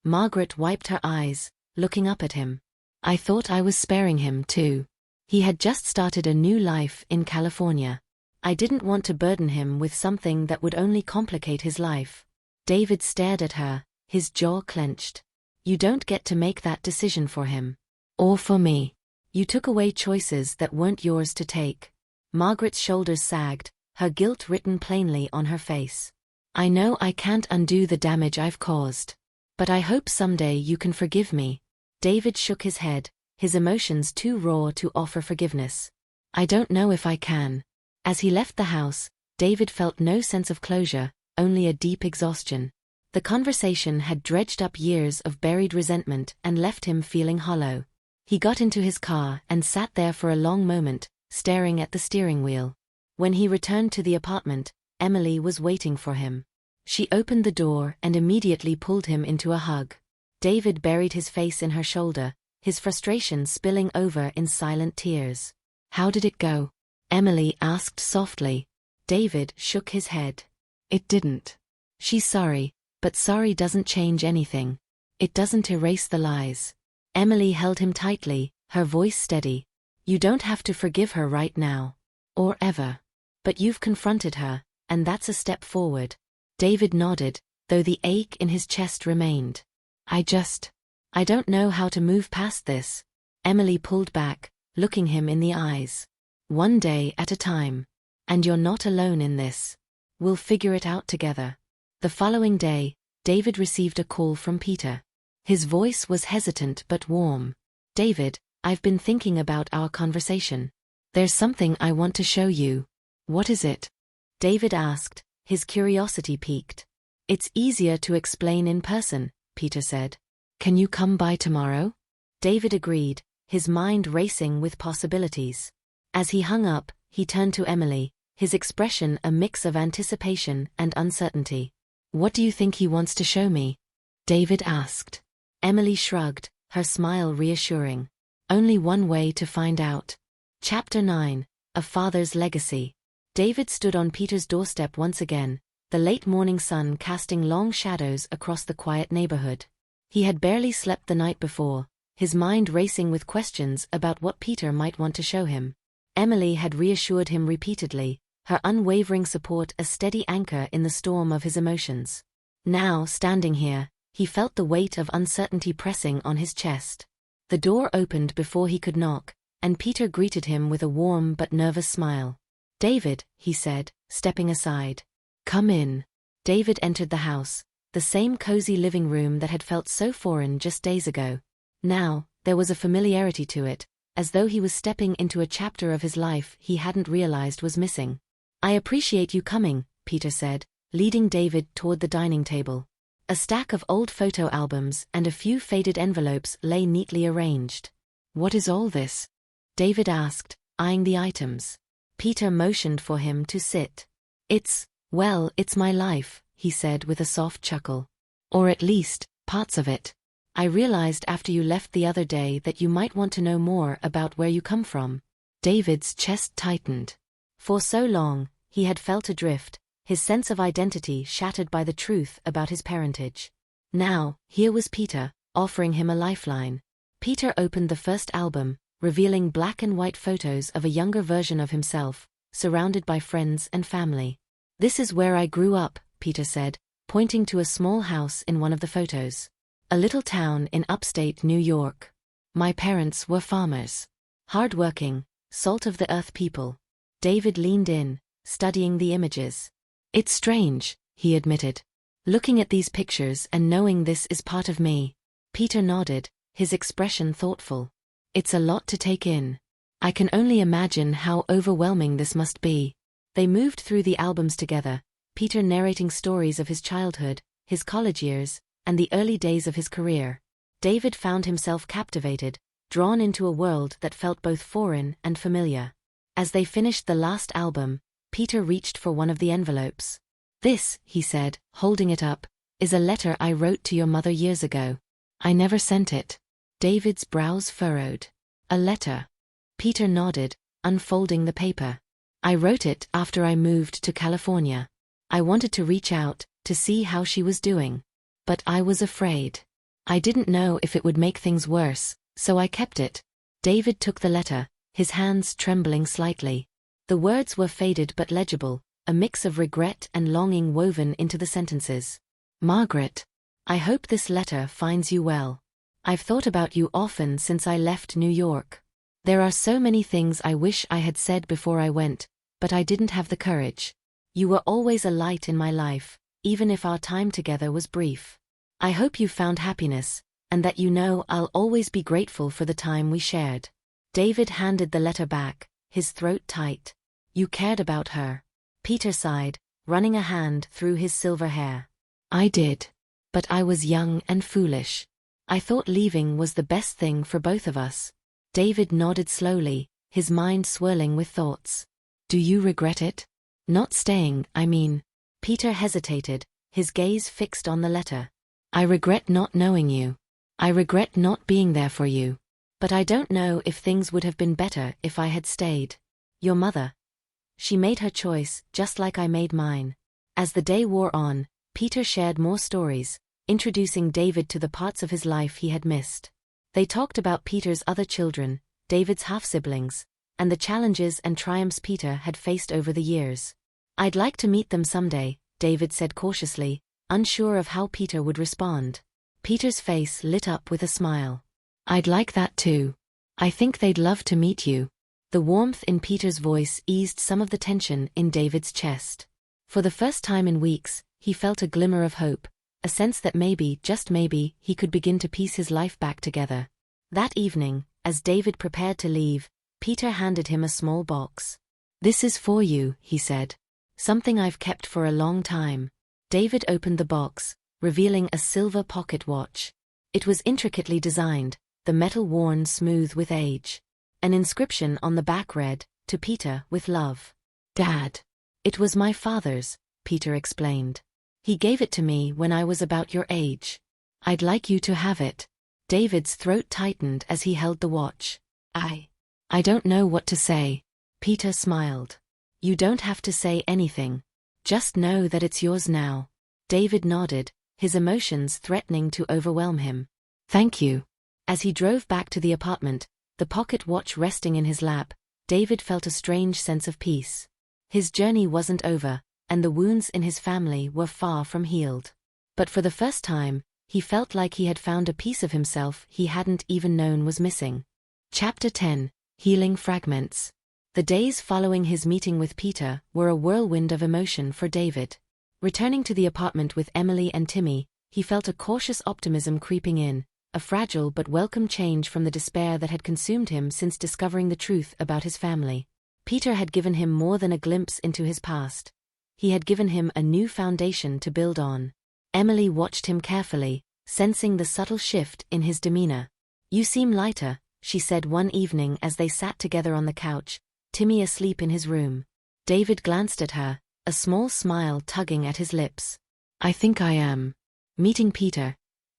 Margaret wiped her eyes, looking up at him. I thought I was sparing him too. He had just started a new life in California. I didn't want to burden him with something that would only complicate his life. David stared at her, his jaw clenched. You don't get to make that decision for him. Or for me. You took away choices that weren't yours to take. Margaret's shoulders sagged, her guilt written plainly on her face. I know I can't undo the damage I've caused. But I hope someday you can forgive me. David shook his head, his emotions too raw to offer forgiveness. I don't know if I can. As he left the house, David felt no sense of closure, only a deep exhaustion. The conversation had dredged up years of buried resentment and left him feeling hollow. He got into his car and sat there for a long moment, staring at the steering wheel. When he returned to the apartment, Emily was waiting for him. She opened the door and immediately pulled him into a hug. David buried his face in her shoulder, his frustration spilling over in silent tears. How did it go? Emily asked softly. David shook his head. It didn't. She's sorry, but sorry doesn't change anything. It doesn't erase the lies. Emily held him tightly, her voice steady. You don't have to forgive her right now. Or ever. But you've confronted her, and that's a step forward. David nodded, though the ache in his chest remained. I don't know how to move past this. Emily pulled back, looking him in the eyes. One day at a time. And you're not alone in this. We'll figure it out together. The following day, David received a call from Peter. His voice was hesitant but warm. David, I've been thinking about our conversation. There's something I want to show you. What is it? David asked, his curiosity piqued. It's easier to explain in person, Peter said. Can you come by tomorrow? David agreed, his mind racing with possibilities. As he hung up, he turned to Emily, his expression a mix of anticipation and uncertainty. What do you think he wants to show me? David asked. Emily shrugged, her smile reassuring. Only one way to find out. Chapter 9, A Father's Legacy. David stood on Peter's doorstep once again, the late morning sun casting long shadows across the quiet neighborhood. He had barely slept the night before, his mind racing with questions about what Peter might want to show him. Emily had reassured him repeatedly, her unwavering support a steady anchor in the storm of his emotions. Now, standing here, he felt the weight of uncertainty pressing on his chest. The door opened before he could knock, and Peter greeted him with a warm but nervous smile. David, he said, stepping aside. Come in. David entered the house, the same cozy living room that had felt so foreign just days ago. Now, there was a familiarity to it, as though he was stepping into a chapter of his life he hadn't realized was missing. I appreciate you coming, Peter said, leading David toward the dining table. A stack of old photo albums and a few faded envelopes lay neatly arranged. What is all this? David asked, eyeing the items. Peter motioned for him to sit. It's my life, he said with a soft chuckle. Or at least, parts of it. I realized after you left the other day that you might want to know more about where you come from. David's chest tightened. For so long, he had felt adrift, his sense of identity shattered by the truth about his parentage. Now, here was Peter, offering him a lifeline. Peter opened the first album, revealing black and white photos of a younger version of himself, surrounded by friends and family. "This is where I grew up," Peter said, pointing to a small house in one of the photos. "A little town in upstate New York. My parents were farmers. Hard-working, salt-of-the-earth people." David leaned in, studying the images. "It's strange," he admitted. "Looking at these pictures and knowing this is part of me." Peter nodded, his expression thoughtful. "It's a lot to take in. I can only imagine how overwhelming this must be." They moved through the albums together, Peter narrating stories of his childhood, his college years, and the early days of his career. David found himself captivated, drawn into a world that felt both foreign and familiar. As they finished the last album, Peter reached for one of the envelopes. "This," he said, holding it up, "is a letter I wrote to your mother years ago. I never sent it." David's brows furrowed. "A letter?" Peter nodded, unfolding the paper. "I wrote it after I moved to California. I wanted to reach out, to see how she was doing. But I was afraid. I didn't know if it would make things worse, so I kept it." David took the letter, his hands trembling slightly. The words were faded but legible, a mix of regret and longing woven into the sentences. "Margaret, I hope this letter finds you well. I've thought about you often since I left New York. There are so many things I wish I had said before I went, but I didn't have the courage. You were always a light in my life, even if our time together was brief. I hope you found happiness, and that you know I'll always be grateful for the time we shared." David handed the letter back, his throat tight. "You cared about her." Peter sighed, running a hand through his silver hair. "I did. But I was young and foolish. I thought leaving was the best thing for both of us." David nodded slowly, his mind swirling with thoughts. "Do you regret it? Not staying, I mean." Peter hesitated, his gaze fixed on the letter. "I regret not knowing you. I regret not being there for you. But I don't know if things would have been better if I had stayed. Your mother. She made her choice, just like I made mine." As the day wore on, Peter shared more stories, introducing David to the parts of his life he had missed. They talked about Peter's other children, David's half-siblings, and the challenges and triumphs Peter had faced over the years. "I'd like to meet them someday," David said cautiously, unsure of how Peter would respond. Peter's face lit up with a smile. "I'd like that too. I think they'd love to meet you." The warmth in Peter's voice eased some of the tension in David's chest. For the first time in weeks, he felt a glimmer of hope, a sense that maybe, just maybe, he could begin to piece his life back together. That evening, as David prepared to leave, Peter handed him a small box. "This is for you," he said. "Something I've kept for a long time." David opened the box, revealing a silver pocket watch. It was intricately designed, the metal worn smooth with age. An inscription on the back read, "To Peter with love. Dad." "It was my father's," Peter explained. "He gave it to me when I was about your age. I'd like you to have it." David's throat tightened as he held the watch. I don't know what to say." Peter smiled. "You don't have to say anything. Just know that it's yours now." David nodded, his emotions threatening to overwhelm him. "Thank you." As he drove back to the apartment, the pocket watch resting in his lap, David felt a strange sense of peace. His journey wasn't over, and the wounds in his family were far from healed. But for the first time, he felt like he had found a piece of himself he hadn't even known was missing. Chapter 10: Healing Fragments. The days following his meeting with Peter were a whirlwind of emotion for David. Returning to the apartment with Emily and Timmy, he felt a cautious optimism creeping in, a fragile but welcome change from the despair that had consumed him since discovering the truth about his family. Peter had given him more than a glimpse into his past. He had given him a new foundation to build on. Emily watched him carefully, sensing the subtle shift in his demeanor. "You seem lighter," she said one evening as they sat together on the couch, Timmy asleep in his room. David glanced at her, a small smile tugging at his lips. "I think I am. Meeting Peter.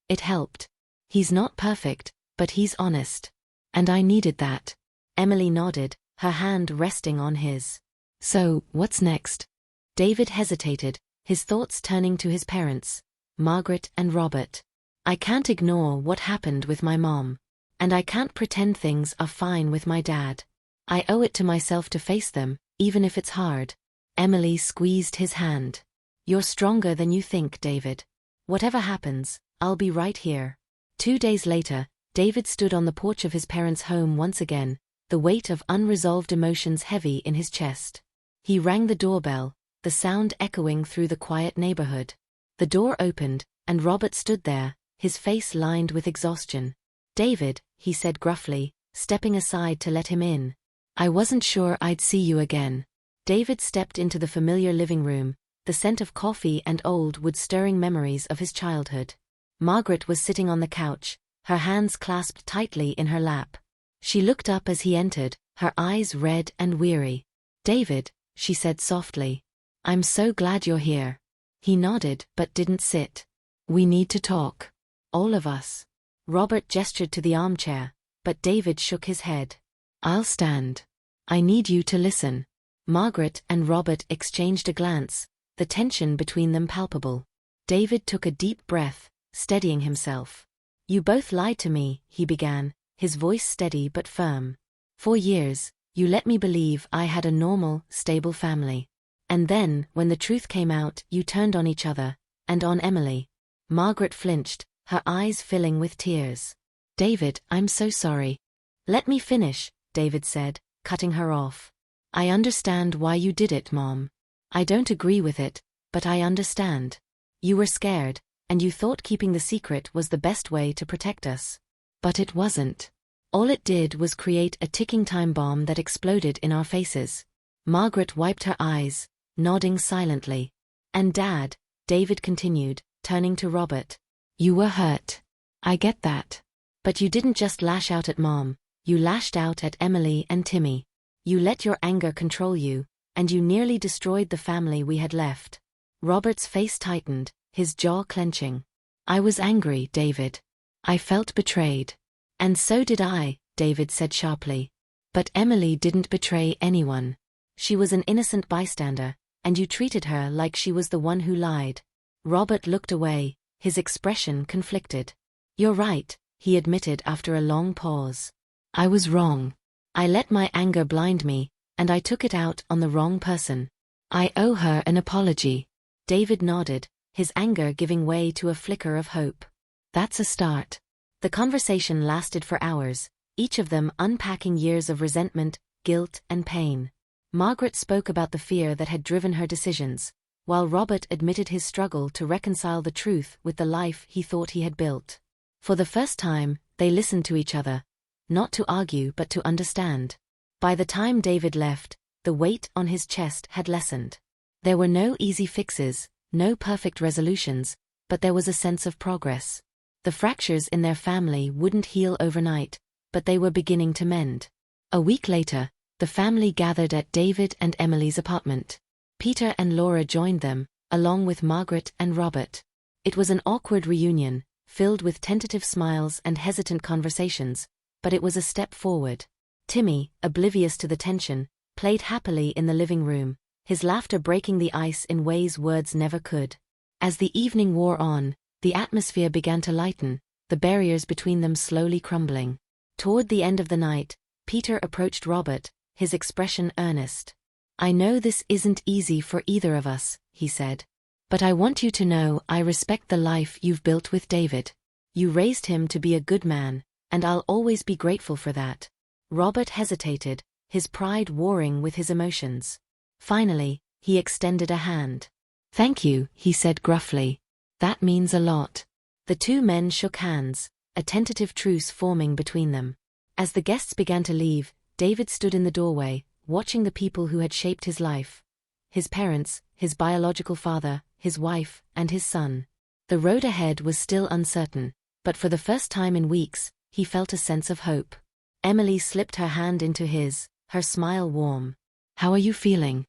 It helped. He's not perfect, but he's honest. And I needed that. Emily nodded, her hand resting on his. So, what's next? David hesitated, his thoughts turning to his parents, Margaret and Robert. I can't ignore what happened with my mom. And I can't pretend things are fine with my dad. I owe it to myself to face them, even if it's hard. Emily squeezed his hand. You're stronger than you think, David. Whatever happens, I'll be right here. 2 days later, David stood on the porch of his parents' home once again, the weight of unresolved emotions heavy in his chest. He rang the doorbell, the sound echoing through the quiet neighborhood. The door opened, and Robert stood there, his face lined with exhaustion. David, he said gruffly, stepping aside to let him in. I wasn't sure I'd see you again. David stepped into the familiar living room, the scent of coffee and old wood stirring memories of his childhood. Margaret was sitting on the couch, her hands clasped tightly in her lap. She looked up as he entered, her eyes red and weary. David, she said softly. I'm so glad you're here. He nodded but didn't sit. We need to talk. All of us. Robert gestured to the armchair, but David shook his head. I'll stand. I need you to listen. Margaret and Robert exchanged a glance, the tension between them palpable. David took a deep breath, steadying himself. You both lied to me, he began, his voice steady but firm. For years, you let me believe I had a normal, stable family. And then, when the truth came out, you turned on each other, and on Emily. Margaret flinched, her eyes filling with tears. David, I'm so sorry. Let me finish, David said, cutting her off. I understand why you did it, Mom. I don't agree with it, but I understand. You were scared, and you thought keeping the secret was the best way to protect us. But it wasn't. All it did was create a ticking time bomb that exploded in our faces. Margaret wiped her eyes, nodding silently. And Dad, David continued, turning to Robert. You were hurt. I get that. But you didn't just lash out at Mom, you lashed out at Emily and Timmy. You let your anger control you, and you nearly destroyed the family we had left. Robert's face tightened, his jaw clenching. I was angry, David. I felt betrayed. And so did I, David said sharply. But Emily didn't betray anyone. She was an innocent bystander, and you treated her like she was the one who lied. Robert looked away, his expression conflicted. You're right, he admitted after a long pause. I was wrong. I let my anger blind me, and I took it out on the wrong person. I owe her an apology. David nodded, his anger giving way to a flicker of hope. That's a start. The conversation lasted for hours, each of them unpacking years of resentment, guilt, and pain. Margaret spoke about the fear that had driven her decisions, while Robert admitted his struggle to reconcile the truth with the life he thought he had built. For the first time, they listened to each other, not to argue but to understand. By the time David left, the weight on his chest had lessened. There were no easy fixes, no perfect resolutions, but there was a sense of progress. The fractures in their family wouldn't heal overnight, but they were beginning to mend. A week later, the family gathered at David and Emily's apartment. Peter and Laura joined them, along with Margaret and Robert. It was an awkward reunion, filled with tentative smiles and hesitant conversations, but it was a step forward. Timmy, oblivious to the tension, played happily in the living room, his laughter breaking the ice in ways words never could. As the evening wore on, the atmosphere began to lighten, the barriers between them slowly crumbling. Toward the end of the night, Peter approached Robert, his expression earnest. I know this isn't easy for either of us, he said. But I want you to know I respect the life you've built with David. You raised him to be a good man, and I'll always be grateful for that. Robert hesitated, his pride warring with his emotions. Finally, he extended a hand. Thank you, he said gruffly. That means a lot. The two men shook hands, a tentative truce forming between them. As the guests began to leave, David stood in the doorway, watching the people who had shaped his life. His parents, his biological father, his wife, and his son. The road ahead was still uncertain, but for the first time in weeks, he felt a sense of hope. Emily slipped her hand into his, her smile warm. How are you feeling?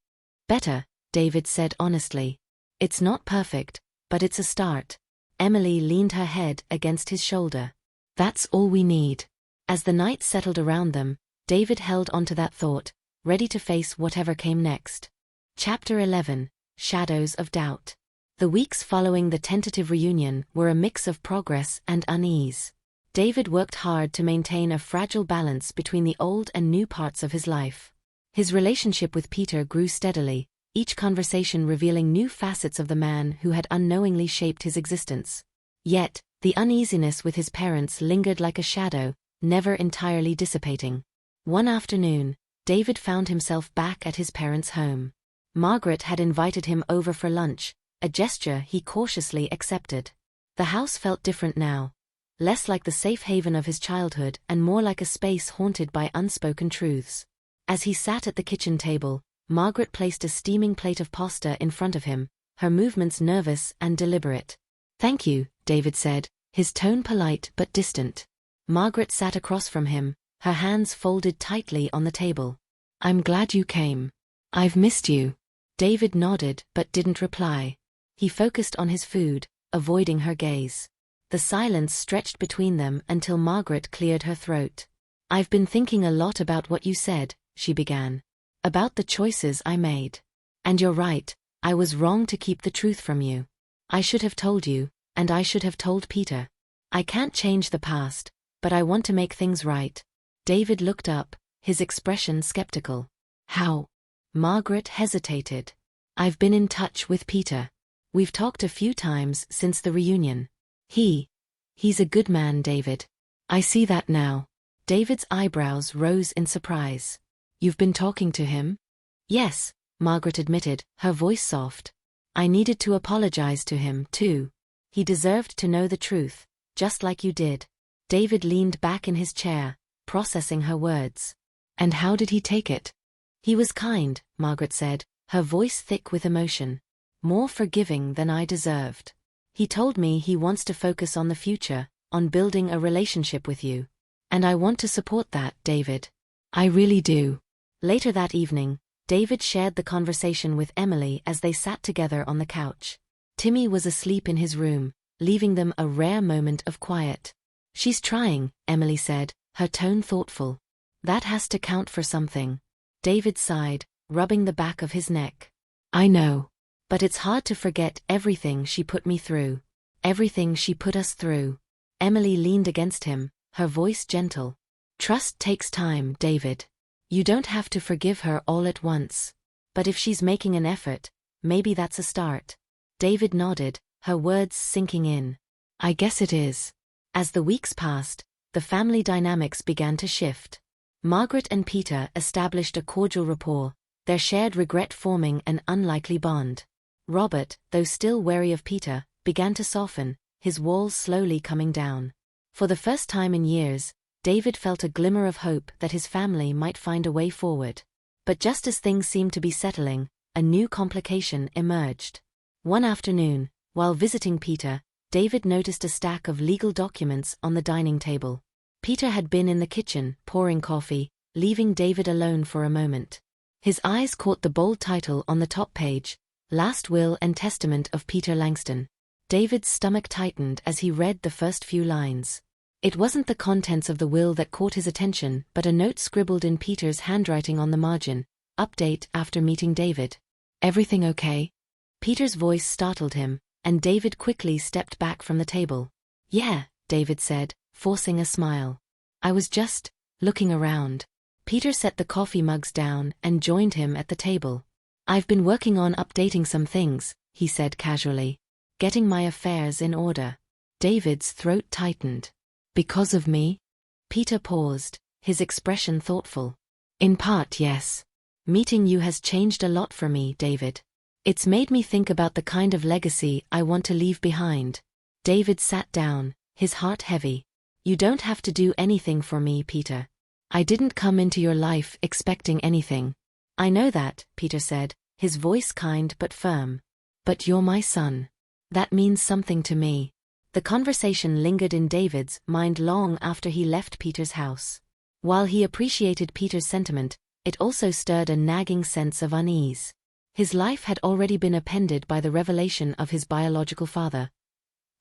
Better, David said honestly. It's not perfect, but it's a start. Emily leaned her head against his shoulder. That's all we need. As the night settled around them, David held onto that thought, ready to face whatever came next. Chapter 11, Shadows of Doubt. The weeks following the tentative reunion were a mix of progress and unease. David worked hard to maintain a fragile balance between the old and new parts of his life. His relationship with Peter grew steadily, each conversation revealing new facets of the man who had unknowingly shaped his existence. Yet, the uneasiness with his parents lingered like a shadow, never entirely dissipating. One afternoon, David found himself back at his parents' home. Margaret had invited him over for lunch, a gesture he cautiously accepted. The house felt different now, less like the safe haven of his childhood and more like a space haunted by unspoken truths. As he sat at the kitchen table, Margaret placed a steaming plate of pasta in front of him, her movements nervous and deliberate. "Thank you," David said, his tone polite but distant. Margaret sat across from him, her hands folded tightly on the table. "I'm glad you came. I've missed you." David nodded but didn't reply. He focused on his food, avoiding her gaze. The silence stretched between them until Margaret cleared her throat. "I've been thinking a lot about what you said," she began. "About the choices I made. And you're right, I was wrong to keep the truth from you. I should have told you, and I should have told Peter. I can't change the past, but I want to make things right." David looked up, his expression skeptical. "How?" Margaret hesitated. "I've been in touch with Peter. We've talked a few times since the reunion. He's a good man, David. I see that now." David's eyebrows rose in surprise. "You've been talking to him?" "Yes," Margaret admitted, her voice soft. "I needed to apologize to him, too. He deserved to know the truth, just like you did." David leaned back in his chair, processing her words. "And how did he take it?" "He was kind," Margaret said, her voice thick with emotion. "More forgiving than I deserved. He told me he wants to focus on the future, on building a relationship with you. And I want to support that, David. I really do." Later that evening, David shared the conversation with Emily as they sat together on the couch. Timmy was asleep in his room, leaving them a rare moment of quiet. "She's trying," Emily said, her tone thoughtful. "That has to count for something." David sighed, rubbing the back of his neck. "I know. But it's hard to forget everything she put me through. Everything she put us through." Emily leaned against him, her voice gentle. "Trust takes time, David. You don't have to forgive her all at once. But if she's making an effort, maybe that's a start." David nodded, her words sinking in. "I guess it is." As the weeks passed, the family dynamics began to shift. Margaret and Peter established a cordial rapport, their shared regret forming an unlikely bond. Robert, though still wary of Peter, began to soften, his walls slowly coming down. For the first time in years, David felt a glimmer of hope that his family might find a way forward. But just as things seemed to be settling, a new complication emerged. One afternoon, while visiting Peter, David noticed a stack of legal documents on the dining table. Peter had been in the kitchen, pouring coffee, leaving David alone for a moment. His eyes caught the bold title on the top page, "Last Will and Testament of Peter Langston." David's stomach tightened as he read the first few lines. It wasn't the contents of the will that caught his attention, but a note scribbled in Peter's handwriting on the margin. "Update after meeting David. Everything okay?" Peter's voice startled him, and David quickly stepped back from the table. "Yeah," David said, forcing a smile. "I was just looking around." Peter set the coffee mugs down and joined him at the table. "I've been working on updating some things," he said casually. "Getting my affairs in order." David's throat tightened. "Because of me?" Peter paused, his expression thoughtful. "In part, yes. Meeting you has changed a lot for me, David. It's made me think about the kind of legacy I want to leave behind." David sat down, his heart heavy. "You don't have to do anything for me, Peter. I didn't come into your life expecting anything." "I know that," Peter said, his voice kind but firm. "But you're my son. That means something to me." The conversation lingered in David's mind long after he left Peter's house. While he appreciated Peter's sentiment, it also stirred a nagging sense of unease. His life had already been upended by the revelation of his biological father.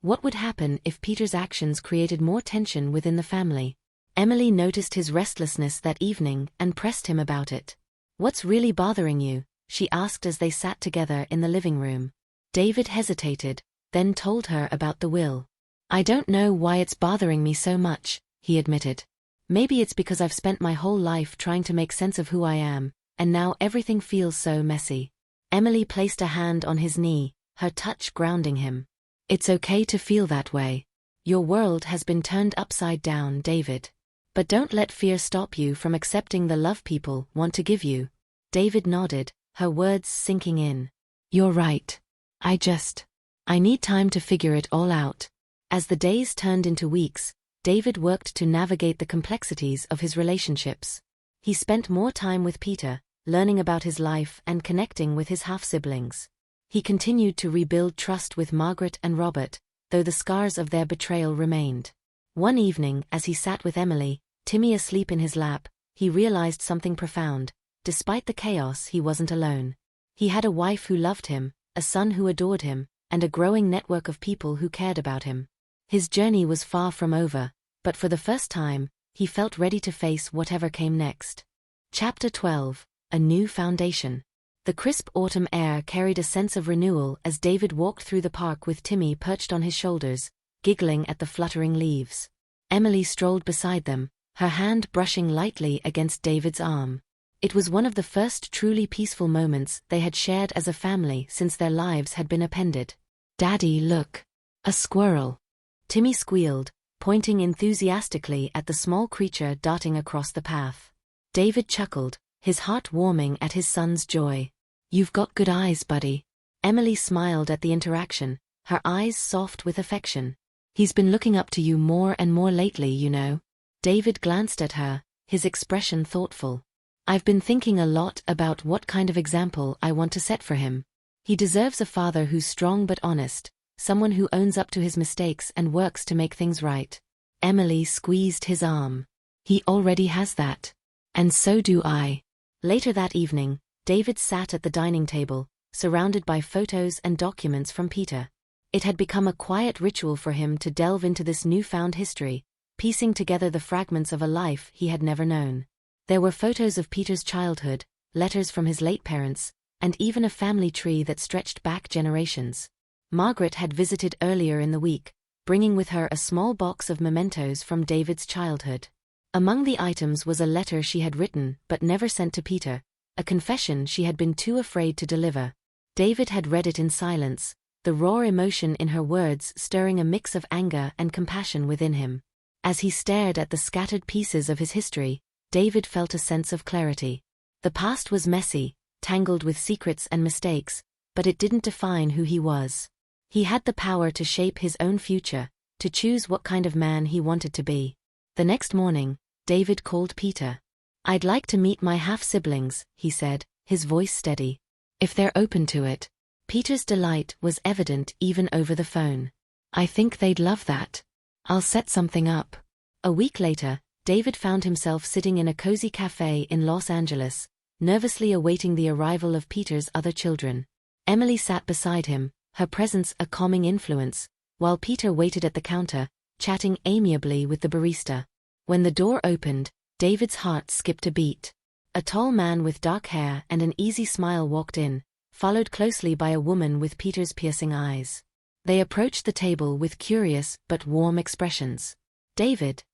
What would happen if Peter's actions created more tension within the family? Emily noticed his restlessness that evening and pressed him about it. "What's really bothering you?" she asked as they sat together in the living room. David hesitated, then told her about the will. "I don't know why it's bothering me so much," he admitted. "Maybe it's because I've spent my whole life trying to make sense of who I am, and now everything feels so messy." Emily placed a hand on his knee, her touch grounding him. "It's okay to feel that way. Your world has been turned upside down, David. But don't let fear stop you from accepting the love people want to give you." David nodded, her words sinking in. "You're right. I need time to figure it all out." As the days turned into weeks, David worked to navigate the complexities of his relationships. He spent more time with Peter, learning about his life and connecting with his half-siblings. He continued to rebuild trust with Margaret and Robert, though the scars of their betrayal remained. One evening, as he sat with Emily, Timmy asleep in his lap, he realized something profound. Despite the chaos, he wasn't alone. He had a wife who loved him, a son who adored him, and a growing network of people who cared about him. His journey was far from over, but for the first time, he felt ready to face whatever came next. Chapter 12: A New Foundation. The crisp autumn air carried a sense of renewal as David walked through the park with Timmy perched on his shoulders, giggling at the fluttering leaves. Emily strolled beside them, her hand brushing lightly against David's arm. It was one of the first truly peaceful moments they had shared as a family since their lives had been upended. "Daddy, look. A squirrel," Timmy squealed, pointing enthusiastically at the small creature darting across the path. David chuckled, his heart warming at his son's joy. "You've got good eyes, buddy." Emily smiled at the interaction, her eyes soft with affection. "He's been looking up to you more and more lately, you know." David glanced at her, his expression thoughtful. "I've been thinking a lot about what kind of example I want to set for him. He deserves a father who's strong but honest, someone who owns up to his mistakes and works to make things right." Emily squeezed his arm. "He already has that. And so do I." Later that evening, David sat at the dining table, surrounded by photos and documents from Peter. It had become a quiet ritual for him to delve into this newfound history, piecing together the fragments of a life he had never known. There were photos of Peter's childhood, letters from his late parents, and even a family tree that stretched back generations. Margaret had visited earlier in the week, bringing with her a small box of mementos from David's childhood. Among the items was a letter she had written but never sent to Peter, a confession she had been too afraid to deliver. David had read it in silence, the raw emotion in her words stirring a mix of anger and compassion within him. As he stared at the scattered pieces of his history, David felt a sense of clarity. The past was messy, tangled with secrets and mistakes, but it didn't define who he was. He had the power to shape his own future, to choose what kind of man he wanted to be. The next morning, David called Peter. "I'd like to meet my half-siblings," he said, his voice steady. "If they're open to it." Peter's delight was evident even over the phone. "I think they'd love that. I'll set something up." A week later, David found himself sitting in a cozy cafe in Los Angeles, nervously awaiting the arrival of Peter's other children. Emily sat beside him, her presence a calming influence, while Peter waited at the counter, chatting amiably with the barista. When the door opened, David's heart skipped a beat. A tall man with dark hair and an easy smile walked in, followed closely by a woman with Peter's piercing eyes. They approached the table with curious but warm expressions. "David?"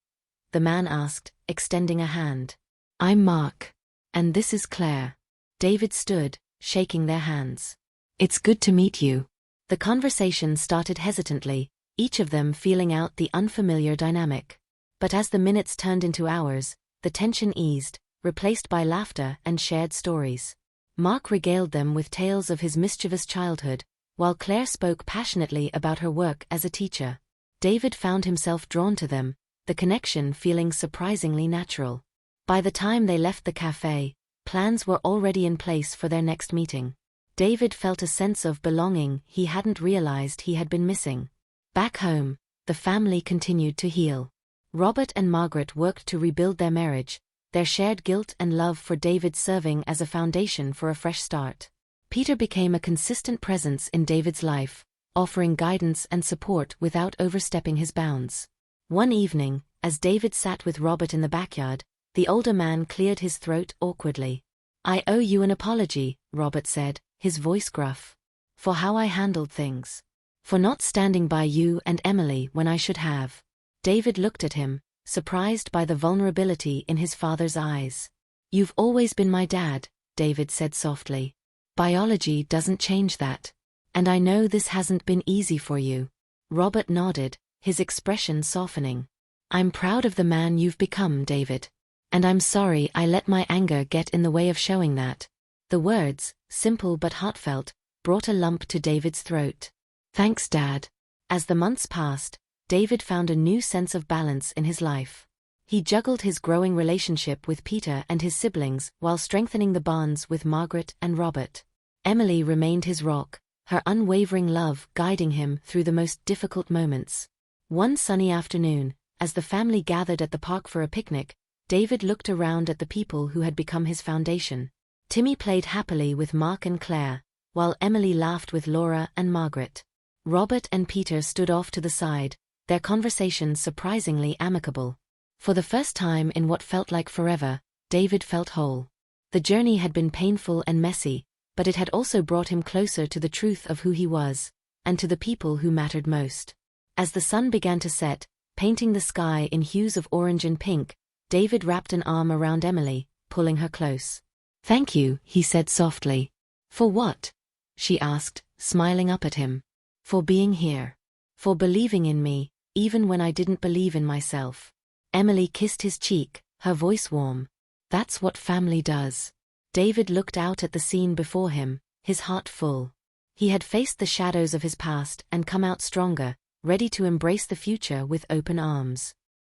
the man asked, extending a hand. "I'm Mark. And this is Claire." David stood, shaking their hands. "It's good to meet you." The conversation started hesitantly, each of them feeling out the unfamiliar dynamic. But as the minutes turned into hours, the tension eased, replaced by laughter and shared stories. Mark regaled them with tales of his mischievous childhood, while Claire spoke passionately about her work as a teacher. David found himself drawn to them, the connection feeling surprisingly natural. By the time they left the cafe, plans were already in place for their next meeting. David felt a sense of belonging he hadn't realized he had been missing. Back home, the family continued to heal. Robert and Margaret worked to rebuild their marriage, their shared guilt and love for David serving as a foundation for a fresh start. Peter became a consistent presence in David's life, offering guidance and support without overstepping his bounds. One evening, as David sat with Robert in the backyard, the older man cleared his throat awkwardly. "I owe you an apology," Robert said, his voice gruff. "For how I handled things. For not standing by you and Emily when I should have." David looked at him, surprised by the vulnerability in his father's eyes. "You've always been my dad," David said softly. "Biology doesn't change that. And I know this hasn't been easy for you." Robert nodded, his expression softening. "I'm proud of the man you've become, David. And I'm sorry I let my anger get in the way of showing that." The words, simple but heartfelt, brought a lump to David's throat. "Thanks, Dad." As the months passed, David found a new sense of balance in his life. He juggled his growing relationship with Peter and his siblings while strengthening the bonds with Margaret and Robert. Emily remained his rock, her unwavering love guiding him through the most difficult moments. One sunny afternoon, as the family gathered at the park for a picnic, David looked around at the people who had become his foundation. Timmy played happily with Mark and Claire, while Emily laughed with Laura and Margaret. Robert and Peter stood off to the side, their conversation surprisingly amicable. For the first time in what felt like forever, David felt whole. The journey had been painful and messy, but it had also brought him closer to the truth of who he was, and to the people who mattered most. As the sun began to set, painting the sky in hues of orange and pink, David wrapped an arm around Emily, pulling her close. "Thank you," he said softly. "For what?" she asked, smiling up at him. "For being here. For believing in me, even when I didn't believe in myself." Emily kissed his cheek, her voice warm. "That's what family does." David looked out at the scene before him, his heart full. He had faced the shadows of his past and come out stronger, ready to embrace the future with open arms.